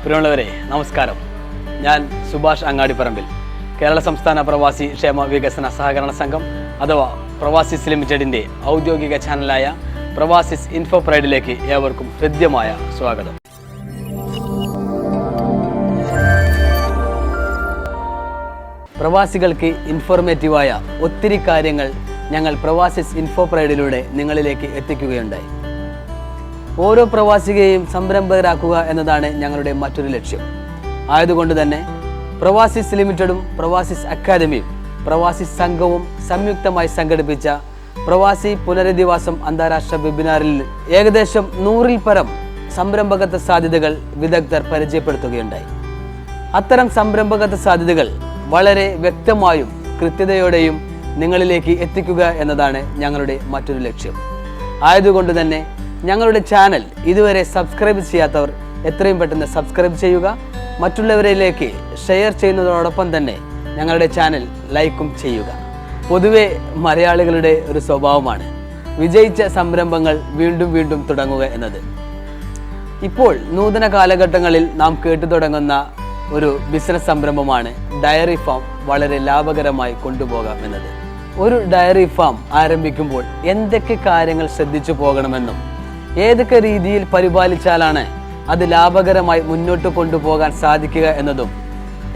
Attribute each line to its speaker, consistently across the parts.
Speaker 1: പ്രിയമുള്ളവരെ നമസ്കാരം. ഞാൻ സുഭാഷ് അങ്ങാടിപ്പറമ്പിൽ, കേരള സംസ്ഥാന പ്രവാസി ക്ഷേമ വികസന സഹകരണ സംഘം അഥവാ പ്രവാസിസ് ലിമിറ്റഡിൻ്റെ ഔദ്യോഗിക ചാനലായ പ്രവാസിസ് ഇൻഫോ പ്രൈഡിലേക്ക് ഏവർക്കും ഹൃദ്യമായ സ്വാഗതം. പ്രവാസികൾക്ക് ഇൻഫോർമേറ്റീവായ ഒത്തിരി കാര്യങ്ങൾ ഞങ്ങൾ പ്രവാസിസ് ഇൻഫോ പ്രൈഡിലൂടെ നിങ്ങളിലേക്ക് എത്തിക്കുകയുണ്ടായി. ഓരോ പ്രവാസികളെയും സംരംഭകരാക്കുക എന്നതാണ് ഞങ്ങളുടെ മറ്റൊരു ലക്ഷ്യം. ആയതുകൊണ്ട് തന്നെ പ്രവാസിസ് ലിമിറ്റഡും പ്രവാസിസ് അക്കാദമിയും പ്രവാസിസ് സംഘവും സംയുക്തമായി സംഘടിപ്പിച്ച പ്രവാസി പുനരധിവാസം അന്താരാഷ്ട്ര വെബിനാറിൽ ഏകദേശം 100-ൽ പരം സംരംഭകത്വ സാധ്യതകൾ വിദഗ്ധർ പരിചയപ്പെടുത്തുകയുണ്ടായി. അത്തരം സംരംഭകത്വ സാധ്യതകൾ വളരെ വ്യക്തമായും കൃത്യതയോടെയും നിങ്ങളിലേക്ക് എത്തിക്കുക എന്നതാണ് ഞങ്ങളുടെ മറ്റൊരു ലക്ഷ്യം. ആയതുകൊണ്ട് തന്നെ ഞങ്ങളുടെ ചാനൽ ഇതുവരെ സബ്സ്ക്രൈബ് ചെയ്യാത്തവർ എത്രയും പെട്ടെന്ന് സബ്സ്ക്രൈബ് ചെയ്യുക. മറ്റുള്ളവരിലേക്ക് ഷെയർ ചെയ്യുന്നതോടൊപ്പം തന്നെ ഞങ്ങളുടെ ചാനൽ ലൈക്കും ചെയ്യുക. പൊതുവെ മലയാളികളുടെ ഒരു സ്വഭാവമാണ് വിജയിച്ച സംരംഭങ്ങൾ വീണ്ടും വീണ്ടും തുടങ്ങുക എന്നത്. ഇപ്പോൾ നൂതന കാലഘട്ടങ്ങളിൽ നാം കേട്ടു തുടങ്ങുന്ന ഒരു ബിസിനസ് സംരംഭമാണ് ഡയറി ഫാം വളരെ ലാഭകരമായി കൊണ്ടുപോകാം എന്നത്. ഒരു ഡയറി ഫാം ആരംഭിക്കുമ്പോൾ എന്തൊക്കെ കാര്യങ്ങൾ ശ്രദ്ധിച്ചു പോകണമെന്നും ഏതൊക്കെ രീതിയിൽ പരിപാലിച്ചാലാണ് അത് ലാഭകരമായി മുന്നോട്ട് കൊണ്ടുപോകാൻ സാധിക്കുക എന്നതും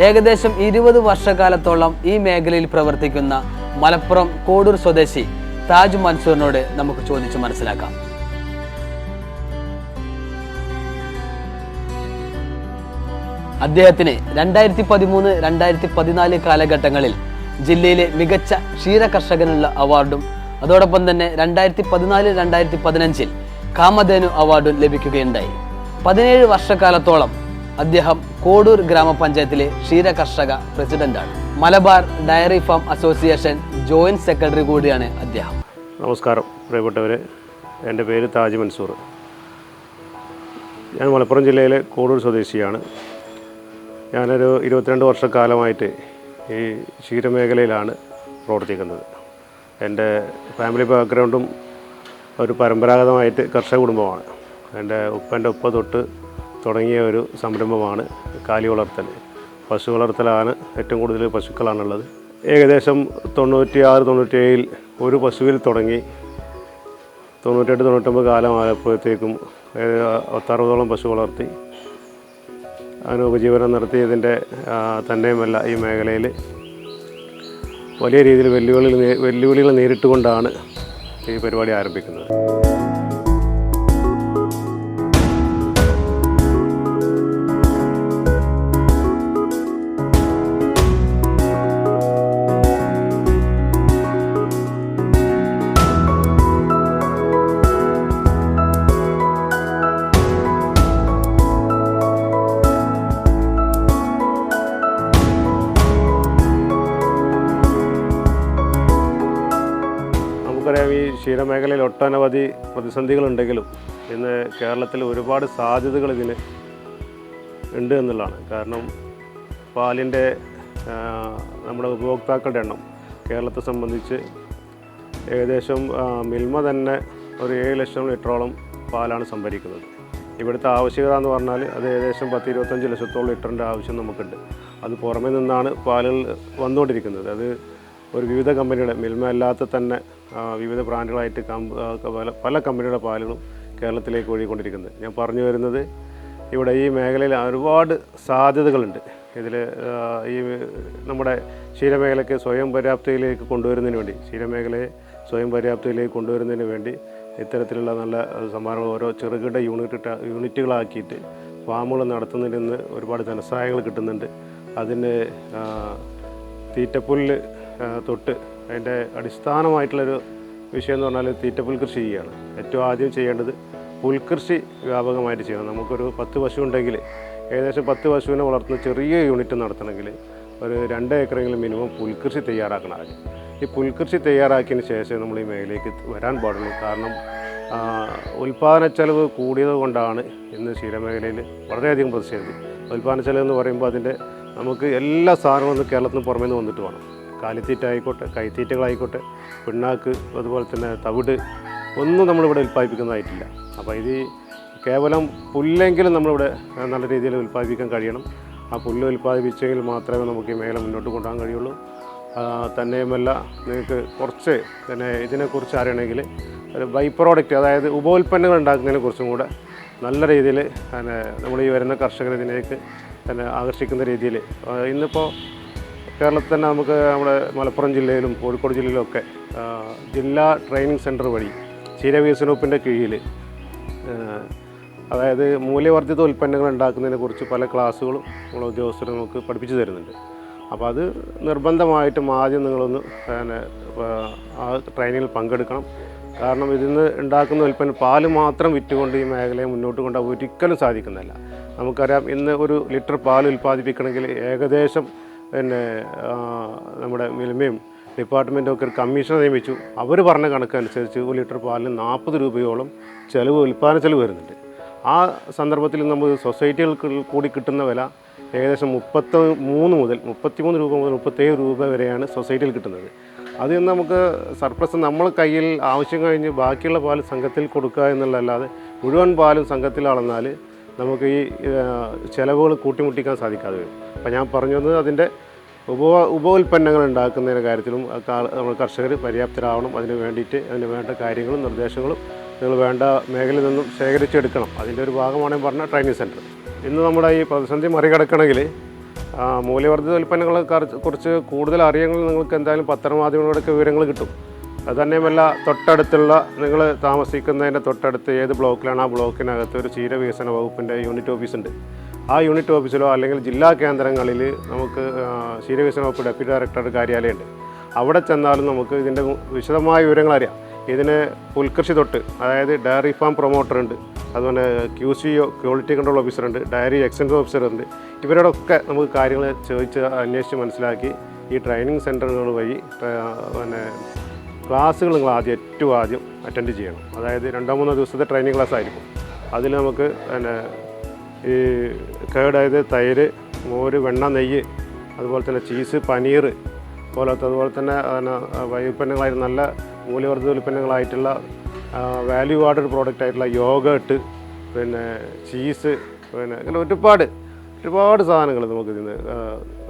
Speaker 1: ഏകദേശം 20 വർഷക്കാലത്തോളം ഈ മേഖലയിൽ പ്രവർത്തിക്കുന്ന മലപ്പുറം കോഡൂർ സ്വദേശി താജ് മൻസൂറിനോട് നമുക്ക് ചോദിച്ചു മനസ്സിലാക്കാം. അദ്ദേഹത്തിന് 2013-2014 കാലഘട്ടങ്ങളിൽ ജില്ലയിലെ മികച്ച ക്ഷീര കർഷകനുള്ള അവാർഡും അതോടൊപ്പം തന്നെ 2014-2015 കാമധേനു അവാർഡും ലഭിക്കുകയുണ്ടായി. 17 വർഷക്കാലത്തോളം അദ്ദേഹം കോഡൂർ ഗ്രാമപഞ്ചായത്തിലെ ക്ഷീര കർഷക പ്രസിഡന്റാണ്. Malabar dairy farm association joint secretary കൂടിയാണ് അദ്ദേഹം.
Speaker 2: നമസ്കാരം പ്രിയപ്പെട്ടവരെ, എൻ്റെ പേര് താജ് മൻസൂർ. ഞാൻ മലപ്പുറം ജില്ലയിലെ കോഡൂർ സ്വദേശിയാണ്. ഞാനൊരു 22 വർഷക്കാലമായിട്ട് ഈ ക്ഷീരമേഖലയിലാണ് പ്രവർത്തിക്കുന്നത്. എൻ്റെ ഫാമിലി ബാക്ക്ഗ്രൗണ്ടും ഒരു പരമ്പരാഗതമായിട്ട് കർഷക കുടുംബമാണ്. എൻ്റെ ഉപ്പൻ്റെ ഉപ്പ തൊട്ട് തുടങ്ങിയ ഒരു സംരംഭമാണ് കാലി വളർത്തൽ. പശു വളർത്തലാണ് ഏറ്റവും കൂടുതൽ പശുക്കളാണുള്ളത്. ഏകദേശം 96-97 ഒരു പശുവിൽ തുടങ്ങി 98-99 കാലമായപ്പോഴത്തേക്കും 60-ഓളം പശു വളർത്തി അതിന് ഉപജീവനം നടത്തിയതിൻ്റെ തന്നെയുമല്ല ഈ മേഖലയിൽ വലിയ രീതിയിൽ വെല്ലുവിളികൾ നേരിട്ടുകൊണ്ടാണ് ഈ പരിപാടി ആരംഭിക്കുന്നത്. നമുക്കറിയാം, ഈ ക്ഷീരമേഖലയിൽ ഒട്ടനവധി പ്രതിസന്ധികളുണ്ടെങ്കിലും ഇന്ന് കേരളത്തിൽ ഒരുപാട് സാധ്യതകൾ ഇതിന് ഉണ്ട് എന്നുള്ളതാണ്. കാരണം പാലിൻ്റെ നമ്മുടെ ഉപഭോക്താക്കളുടെ എണ്ണം കേരളത്തെ സംബന്ധിച്ച് ഏകദേശം മിൽമ തന്നെ ഒരു 7 ലക്ഷം ലിറ്ററോളം പാലാണ് സംഭരിക്കുന്നത്. ഇവിടുത്തെ ആവശ്യകത എന്ന് പറഞ്ഞാൽ അത് ഏകദേശം 10-25 ലക്ഷത്തോളം ലിറ്ററിൻ്റെ ആവശ്യം നമുക്കുണ്ട്. അത് പുറമേ നിന്നാണ് പാലുകൾ വന്നുകൊണ്ടിരിക്കുന്നത്. അത് ഒരു വിവിധ കമ്പനിയുടെ മിൽമ അല്ലാത്ത തന്നെ വിവിധ ബ്രാൻഡുകളായിട്ട് പല കമ്പനിയുടെ പാലുകളും കേരളത്തിലേക്ക് ഒഴുകിക്കൊണ്ടിരിക്കുന്നത്. ഞാൻ പറഞ്ഞു വരുന്നത്, ഇവിടെ ഈ മേഖലയിൽ ഒരുപാട് സാധ്യതകളുണ്ട്. ഇതിൽ ഈ നമ്മുടെ ക്ഷീരമേഖലയ്ക്ക് സ്വയം പര്യാപ്തതയിലേക്ക് കൊണ്ടുവരുന്നതിന് വേണ്ടി, ക്ഷീരമേഖലയെ സ്വയം പര്യാപ്തതയിലേക്ക് കൊണ്ടുവരുന്നതിന് വേണ്ടി ഇത്തരത്തിലുള്ള നല്ല സംഭാവനകൾ ഓരോ ചെറുകിട യൂണിറ്റുകളാക്കിയിട്ട് ഫാമുകൾ നടത്തുന്നതിൽ നിന്ന് ഒരുപാട് ധനസഹായങ്ങൾ കിട്ടുന്നുണ്ട്. അതിന് തീറ്റപ്പുല്ല് തൊട്ട് അതിൻ്റെ അടിസ്ഥാനമായിട്ടുള്ളൊരു വിഷയം എന്ന് പറഞ്ഞാൽ തീറ്റപ്പുൽ കൃഷി ചെയ്യുകയാണ്. ഏറ്റവും ആദ്യം ചെയ്യേണ്ടത് പുൽകൃഷി വ്യാപകമായിട്ട് ചെയ്യണം. നമുക്കൊരു 10 പശു ഉണ്ടെങ്കിൽ ഏകദേശം 10 പശുവിനെ വളർത്തുന്ന ചെറിയ യൂണിറ്റ് നടത്തണമെങ്കിൽ ഒരു 2 ഏക്കറെങ്കിലും മിനിമം പുൽകൃഷി തയ്യാറാക്കണം. ഈ പുൽകൃഷി തയ്യാറാക്കിയതിന് ശേഷം നമ്മൾ ഈ മേഖലയിലേക്ക് വരാൻ പാടുള്ളൂ. കാരണം ഉൽപ്പാദന ചെലവ് കൂടിയത് കൊണ്ടാണ് ഇന്ന് ക്ഷീരമേഖലയിൽ വളരെയധികം പ്രതിഷേധി. ഉൽപ്പാദന ചെലവ് എന്ന് പറയുമ്പോൾ അതിൻ്റെ നമുക്ക് എല്ലാ സാധനങ്ങളും കേരളത്തിൽ നിന്ന് പുറമേ നിന്ന് വന്നിട്ട് വേണം. കാലിത്തീറ്റ ആയിക്കോട്ടെ, കൈത്തീറ്റകളായിക്കോട്ടെ, പിണ്ണാക്ക്, അതുപോലെ തന്നെ തവിട് ഒന്നും നമ്മളിവിടെ ഉൽപ്പാദിപ്പിക്കുന്നതായിട്ടില്ല. അപ്പോൾ ഇത് കേവലം പുല്ലെങ്കിലും നമ്മളിവിടെ നല്ല രീതിയിൽ ഉൽപ്പാദിപ്പിക്കാൻ കഴിയണം. ആ പുല്ല് ഉൽപ്പാദിപ്പിച്ചെങ്കിൽ മാത്രമേ നമുക്ക് ഈ മേഖല മുന്നോട്ട് കൊണ്ടുപോകാൻ കഴിയുള്ളൂ. തന്നെയുമല്ല, നിങ്ങൾക്ക് കുറച്ച് പിന്നെ ഇതിനെക്കുറിച്ച് അറിയണമെങ്കിൽ ഒരു ബൈ പ്രോഡക്റ്റ്, അതായത് ഉപോൽപ്പന്നങ്ങൾ ഉണ്ടാക്കുന്നതിനെ കുറിച്ചും കൂടെ നല്ല രീതിയിൽ പിന്നെ നമ്മൾ ഈ വരുന്ന കർഷകരെ ഇതിലേക്ക് തന്നെ ആകർഷിക്കുന്ന രീതിയിൽ ഇന്നിപ്പോൾ കേരളത്തിൽ തന്നെ നമുക്ക് നമ്മുടെ മലപ്പുറം ജില്ലയിലും കോഴിക്കോട് ജില്ലയിലും ഒക്കെ ജില്ലാ ട്രെയിനിങ് സെൻറ്റർ വഴി ക്ഷീരവികസന വകുപ്പിൻ്റെ കീഴിൽ അതായത് മൂല്യവർദ്ധിത ഉൽപ്പന്നങ്ങൾ ഉണ്ടാക്കുന്നതിനെ കുറിച്ച് പല ക്ലാസ്സുകളും നമ്മളെ ഉദ്യോഗസ്ഥർ നമുക്ക് പഠിപ്പിച്ചു തരുന്നുണ്ട്. അപ്പോൾ അത് നിർബന്ധമായിട്ടും ആദ്യം നിങ്ങളൊന്ന് പിന്നെ ആ ട്രെയിനിങ്ങിൽ പങ്കെടുക്കണം. കാരണം ഇതിൽ നിന്ന് ഉണ്ടാക്കുന്ന ഉൽപ്പന്നം പാല് മാത്രം വിറ്റുകൊണ്ട് ഈ മേഖലയെ മുന്നോട്ട് കൊണ്ടുപോകാൻ ഒരിക്കലും സാധിക്കുന്നില്ല. നമുക്കറിയാം, ഇന്ന് ഒരു ലിറ്റർ പാൽ ഉൽപ്പാദിപ്പിക്കണമെങ്കിൽ ഏകദേശം പിന്നെ നമ്മുടെ മിൽമയും ഡിപ്പാർട്ട്മെൻറ്റും ഒക്കെ ഒരു കമ്മീഷൻ നിയമിച്ചു. അവർ പറഞ്ഞ കണക്കനുസരിച്ച് ഒരു ലിറ്റർ പാലിന് 40 രൂപയോളം ഉൽപ്പാദന ചെലവ് വരുന്നുണ്ട്. ആ സന്ദർഭത്തിൽ നമ്മൾ സൊസൈറ്റികൾക്ക് കൂടി കിട്ടുന്ന വില ഏകദേശം 33 രൂപ മുതൽ 37 രൂപ വരെയാണ് സൊസൈറ്റിയിൽ കിട്ടുന്നത്. അതിൽ നിന്ന് നമുക്ക് സർപ്ലസ് നമ്മൾ കയ്യിൽ ആവശ്യം കഴിഞ്ഞ് ബാക്കിയുള്ള പാൽ സംഘത്തിൽ കൊടുക്കുക എന്നുള്ളതല്ലാതെ മുഴുവൻ പാലും സംഘത്തിൽ അളന്നാൽ നമുക്ക് ഈ ചിലവുകൾ കൂട്ടിമുട്ടിക്കാൻ സാധിക്കാതെ വരും. അപ്പോൾ ഞാൻ പറഞ്ഞു വന്നത് അതിൻ്റെ ഉപോൽപ്പന്നങ്ങൾ ഉണ്ടാക്കുന്നതിൻ്റെ കാര്യത്തിലും നമ്മൾ കർഷകർ പര്യാപ്തരാവണം. അതിന് വേണ്ടിയിട്ട് അതിന് വേണ്ട കാര്യങ്ങളും നിർദ്ദേശങ്ങളും നിങ്ങൾ വേണ്ട മേഖലയിൽ നിന്നും ശേഖരിച്ചെടുക്കണം. അതിൻ്റെ ഒരു ഭാഗമാണ് പറഞ്ഞ ട്രെയിനിങ് സെൻറ്റർ. ഇന്ന് നമ്മുടെ ഈ പ്രതിസന്ധി മറികടക്കണമെങ്കിൽ മൂല്യവർദ്ധിത ഉൽപ്പന്നങ്ങളെ കുറിച്ച് കൂടുതൽ അറിയണമെങ്കിൽ നിങ്ങൾക്ക് എന്തായാലും പത്രമാധ്യമങ്ങളുടെയൊക്കെ വിവരങ്ങൾ കിട്ടും. അതുതന്നെയുമല്ല, തൊട്ടടുത്തുള്ള നിങ്ങൾ താമസിക്കുന്നതിൻ്റെ തൊട്ടടുത്ത് ഏത് ബ്ലോക്കിലാണ് ആ ബ്ലോക്കിനകത്ത് ഒരു ക്ഷീരവികസന വകുപ്പിൻ്റെ യൂണിറ്റ് ഓഫീസുണ്ട്. ആ യൂണിറ്റ് ഓഫീസിലോ അല്ലെങ്കിൽ ജില്ലാ കേന്ദ്രങ്ങളിൽ നമുക്ക് ക്ഷീരവികസന വകുപ്പ് ഡെപ്യൂട്ടി ഡയറക്ടറുടെ കാര്യാലയമുണ്ട്. അവിടെ ചെന്നാലും നമുക്ക് ഇതിൻ്റെ വിശദമായ വിവരങ്ങൾ അറിയാം. ഇതിന് പുൽകൃഷി തൊട്ട്, അതായത് ഡയറി ഫാം പ്രൊമോട്ടർ ഉണ്ട്, അതുപോലെ QCO ക്വാളിറ്റി കൺട്രോൾ ഓഫീസറുണ്ട്, ഡയറി എക്സ്റ്റൻഷൻ ഓഫീസറുണ്ട്. ഇവരോടൊക്കെ നമുക്ക് കാര്യങ്ങൾ ചോദിച്ച് അന്വേഷിച്ച് മനസ്സിലാക്കി ഈ ട്രെയിനിങ് സെൻറ്ററുകൾ വഴി പിന്നെ ക്ലാസ്സുകൾ നിങ്ങൾ ഏറ്റവും ആദ്യം അറ്റൻഡ് ചെയ്യണം. അതായത് 2-3 ദിവസത്തെ ട്രെയിനിങ് ക്ലാസ് ആയിരിക്കും. അതിൽ നമുക്ക് പിന്നെ ഈ കേട്, അതായത് തൈര്, മോര്, വെണ്ണ, നെയ്യ്, അതുപോലെ തന്നെ ചീസ്, പനീർ അതുപോലെ തന്നെ ഉൽപ്പന്നങ്ങളായിട്ട് നല്ല മൂല്യവർദ്ധിത ഉൽപ്പന്നങ്ങളായിട്ടുള്ള വാല്യൂ ആഡഡ് പ്രോഡക്റ്റ് ആയിട്ടുള്ള യോഗട്ട്, പിന്നെ ചീസ്, പിന്നെ അങ്ങനെ ഒരുപാട് സാധനങ്ങൾ നമുക്ക് ഇതിന്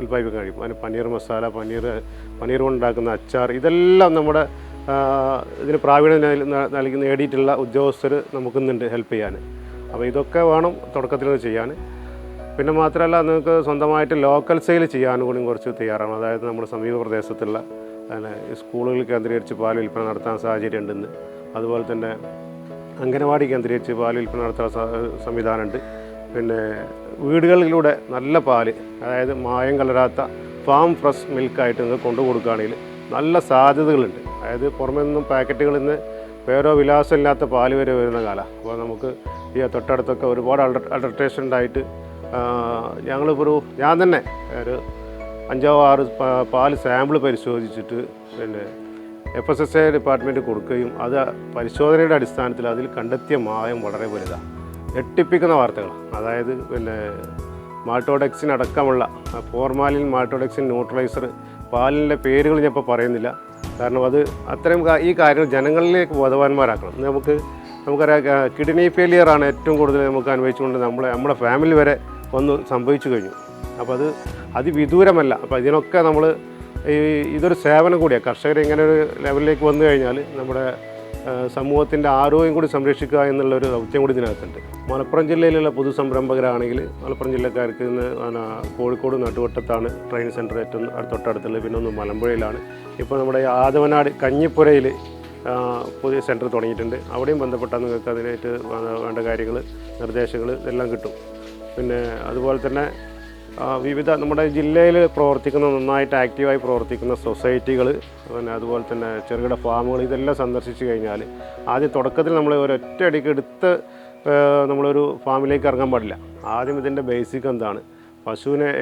Speaker 2: ഉൽപ്പാദിപ്പിക്കാൻ കഴിയും. അതിന് പനീർ മസാല, പനീർ കൊണ്ടുണ്ടാക്കുന്ന അച്ചാർ, ഇതെല്ലാം നമ്മുടെ ഇതിന് പ്രാവീണ്യം നേടിയിട്ടുള്ള ഉദ്യോഗസ്ഥർ നമുക്കിന്നുണ്ട് ഹെൽപ്പ് ചെയ്യാൻ. അപ്പോൾ ഇതൊക്കെ വേണം തുടക്കത്തിൽ ചെയ്യാൻ. പിന്നെ മാത്രമല്ല, നിങ്ങൾക്ക് സ്വന്തമായിട്ട് ലോക്കൽ സെയിൽ ചെയ്യാനും കൂടി കുറച്ച് തയ്യാറാണ്. അതായത് നമ്മുടെ സമീപ പ്രദേശത്തുള്ള സ്കൂളുകൾ കേന്ദ്രീകരിച്ച് പാൽ വിൽപ്പന നടത്താൻ സാഹചര്യം ഉണ്ടെന്ന്, അതുപോലെ തന്നെ അംഗനവാടി കേന്ദ്രീകരിച്ച് പാൽ വിൽപ്പന നടത്താൻ സംവിധാനമുണ്ട്. പിന്നെ വീടുകളിലൂടെ നല്ല പാല്, അതായത് മായം കലരാത്ത ഫാം ഫ്രഷ് മിൽക്കായിട്ട് നിങ്ങൾ കൊണ്ടു കൊടുക്കുകയാണെങ്കിൽ നല്ല സാധ്യതകളുണ്ട്. അതായത് പുറമെ നിന്നും പാക്കറ്റുകളിൽ നിന്ന് വേറെ വിലാസമില്ലാത്ത പാല് വരെ വരുന്ന കാലം. അപ്പോൾ നമുക്ക് ഈ തൊട്ടടുത്തൊക്കെ ഒരുപാട് അഡൾട്രേഷൻ ഉണ്ടായിട്ട് ഞാൻ തന്നെ ഒരു 5-6 പാല് സാമ്പിൾ പരിശോധിച്ചിട്ട് പിന്നെ FSSAI ഡിപ്പാർട്ട്മെൻറ്റ് കൊടുക്കുകയും അത് പരിശോധനയുടെ അടിസ്ഥാനത്തിൽ അതിൽ കണ്ടെത്തിയ മായം വളരെ വലുതാണ്. ഞെട്ടിപ്പിക്കുന്ന വാർത്തകൾ. അതായത് പിന്നെ മാൾട്ടോഡെക്സിൻ അടക്കമുള്ള ഫോർമാലിൻ, മാൾട്ടോഡെക്സിൻ ന്യൂട്രലൈസർ, പാലിൻ്റെ പേരുകൾ ഞാൻ ഇപ്പോൾ പറയുന്നില്ല. കാരണം അത് അത്രയും ഈ കാര്യങ്ങൾ ജനങ്ങളിലേക്ക് ബോധവാന്മാരാക്കണം. നമുക്കറിയാം, കിഡ്നി ഫെയിലിയറാണ് ഏറ്റവും കൂടുതൽ നമുക്ക് അനുഭവിച്ചുകൊണ്ട് നമ്മുടെ ഫാമിലി വരെ ഒന്ന് സംഭവിച്ചു കഴിഞ്ഞു. അപ്പോൾ അത് അതിവിദൂരമല്ല. അപ്പോൾ ഇതിനൊക്കെ നമ്മൾ ഇതൊരു സേവനം കൂടിയാണ്. കർഷകർ ഇങ്ങനെ ഒരു ലെവലിലേക്ക് വന്നു കഴിഞ്ഞാൽ നമ്മുടെ സമൂഹത്തിൻ്റെ ആരോഗ്യം കൂടി സംരക്ഷിക്കുക എന്നുള്ളൊരു ദൗത്യം കൂടി ഇതിനകത്തുണ്ട്. മലപ്പുറം ജില്ലയിലുള്ള പുതുസംരംഭകരാണെങ്കിൽ മലപ്പുറം ജില്ലക്കാർക്ക് ഇന്ന് കോഴിക്കോട് നടുവട്ടത്താണ് ട്രെയിനിങ് സെൻറ്റർ ഏറ്റവും തൊട്ടടുത്തുള്ളത്. പിന്നെ ഒന്ന് മലമ്പുഴയിലാണ്. ഇപ്പോൾ നമ്മുടെ ആദവനാട് കഞ്ഞിപ്പുരയിൽ പുതിയ സെൻറ്റർ തുടങ്ങിയിട്ടുണ്ട്. അവിടെയും ബന്ധപ്പെട്ടാൽ നിങ്ങൾക്ക് അതിനായിട്ട് വേണ്ട കാര്യങ്ങൾ, നിർദ്ദേശങ്ങൾ എല്ലാം കിട്ടും. പിന്നെ അതുപോലെ തന്നെ വിവിധ നമ്മുടെ ജില്ലയിൽ പ്രവർത്തിക്കുന്ന, നന്നായിട്ട് ആക്റ്റീവായി പ്രവർത്തിക്കുന്ന സൊസൈറ്റികൾ, പിന്നെ അതുപോലെ തന്നെ ചെറുകിട ഫാമുകൾ, ഇതെല്ലാം സന്ദർശിച്ച് കഴിഞ്ഞാൽ ആദ്യം തുടക്കത്തിൽ നമ്മൾ ഒരൊറ്റയടിക്ക് എടുത്ത് നമ്മളൊരു ഫാമിലേക്ക് ഇറങ്ങാൻ പാടില്ല. ആദ്യം ഇതിൻ്റെ ബേസിക് എന്താണ്,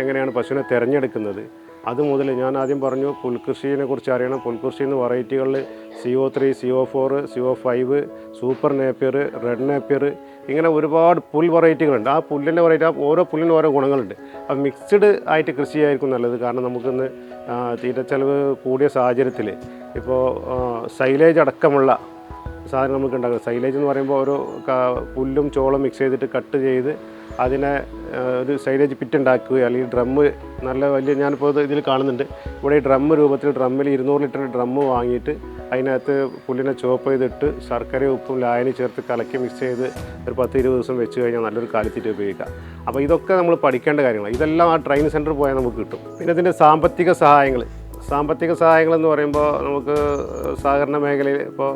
Speaker 2: എങ്ങനെയാണ് പശുവിനെ തിരഞ്ഞെടുക്കുന്നത്, അതുമുതൽ ഞാൻ ആദ്യം പറഞ്ഞു പുൽകൃഷിയെ കുറിച്ച് അറിയണം. പുൽകൃഷിന്ന് വെറൈറ്റികളിൽ CO3, CO4, CO5, super Napier, red Napier, ഇങ്ങനെ ഒരുപാട് പുൽ വെറൈറ്റികളുണ്ട്. ആ പുല്ലിൻ്റെ വെറൈറ്റി, ഓരോ പുല്ലിനും ഓരോ ഗുണങ്ങളുണ്ട്. അപ്പോൾ മിക്സ്ഡ് ആയിട്ട് കൃഷി ആയിരിക്കും നല്ലത്. കാരണം നമുക്കിന്ന് തീറ്റച്ചെലവ് കൂടിയ സാഹചര്യത്തിൽ ഇപ്പോൾ സൈലേജ് അടക്കമുള്ള സാധനം നമുക്ക് ഉണ്ടാക്കുന്നത്. സൈലേജ് എന്ന് പറയുമ്പോൾ ഒരു പുല്ലും ചോളം മിക്സ് ചെയ്തിട്ട് കട്ട് ചെയ്ത് അതിനെ ഒരു സൈലേജ് പിറ്റ് ഉണ്ടാക്കുക, അല്ലെങ്കിൽ ഡ്രമ്മ് നല്ല വലിയ, ഞാനിപ്പോൾ ഇതിൽ കാണുന്നുണ്ട് ഇവിടെ ഈ ഡ്രമ്മ് രൂപത്തിൽ, ഡ്രമ്മിൽ 200 ലിറ്റർ ഡ്രമ്മ് വാങ്ങിയിട്ട് അതിനകത്ത് പുല്ലിനെ ചോപ്പ് ചെയ്തിട്ട് ശർക്കരയും ഉപ്പും ലായനി ചേർത്ത് കലക്കി മിക്സ് ചെയ്ത് ഒരു 10-20 ദിവസം വെച്ച് കഴിഞ്ഞാൽ നല്ലൊരു കാലിത്തീറ്റ ഉപയോഗിക്കാം. അപ്പോൾ ഇതൊക്കെ നമ്മൾ പഠിക്കേണ്ട കാര്യങ്ങളാണ്. ഇതെല്ലാം ആ ട്രെയിനിങ് സെൻറ്ററിൽ പോയാൽ നമുക്ക് കിട്ടും. പിന്നെ ഇതിൻ്റെ സാമ്പത്തിക സഹായങ്ങളെന്ന് പറയുമ്പോൾ നമുക്ക് സഹകരണ മേഖലയിൽ ഇപ്പോൾ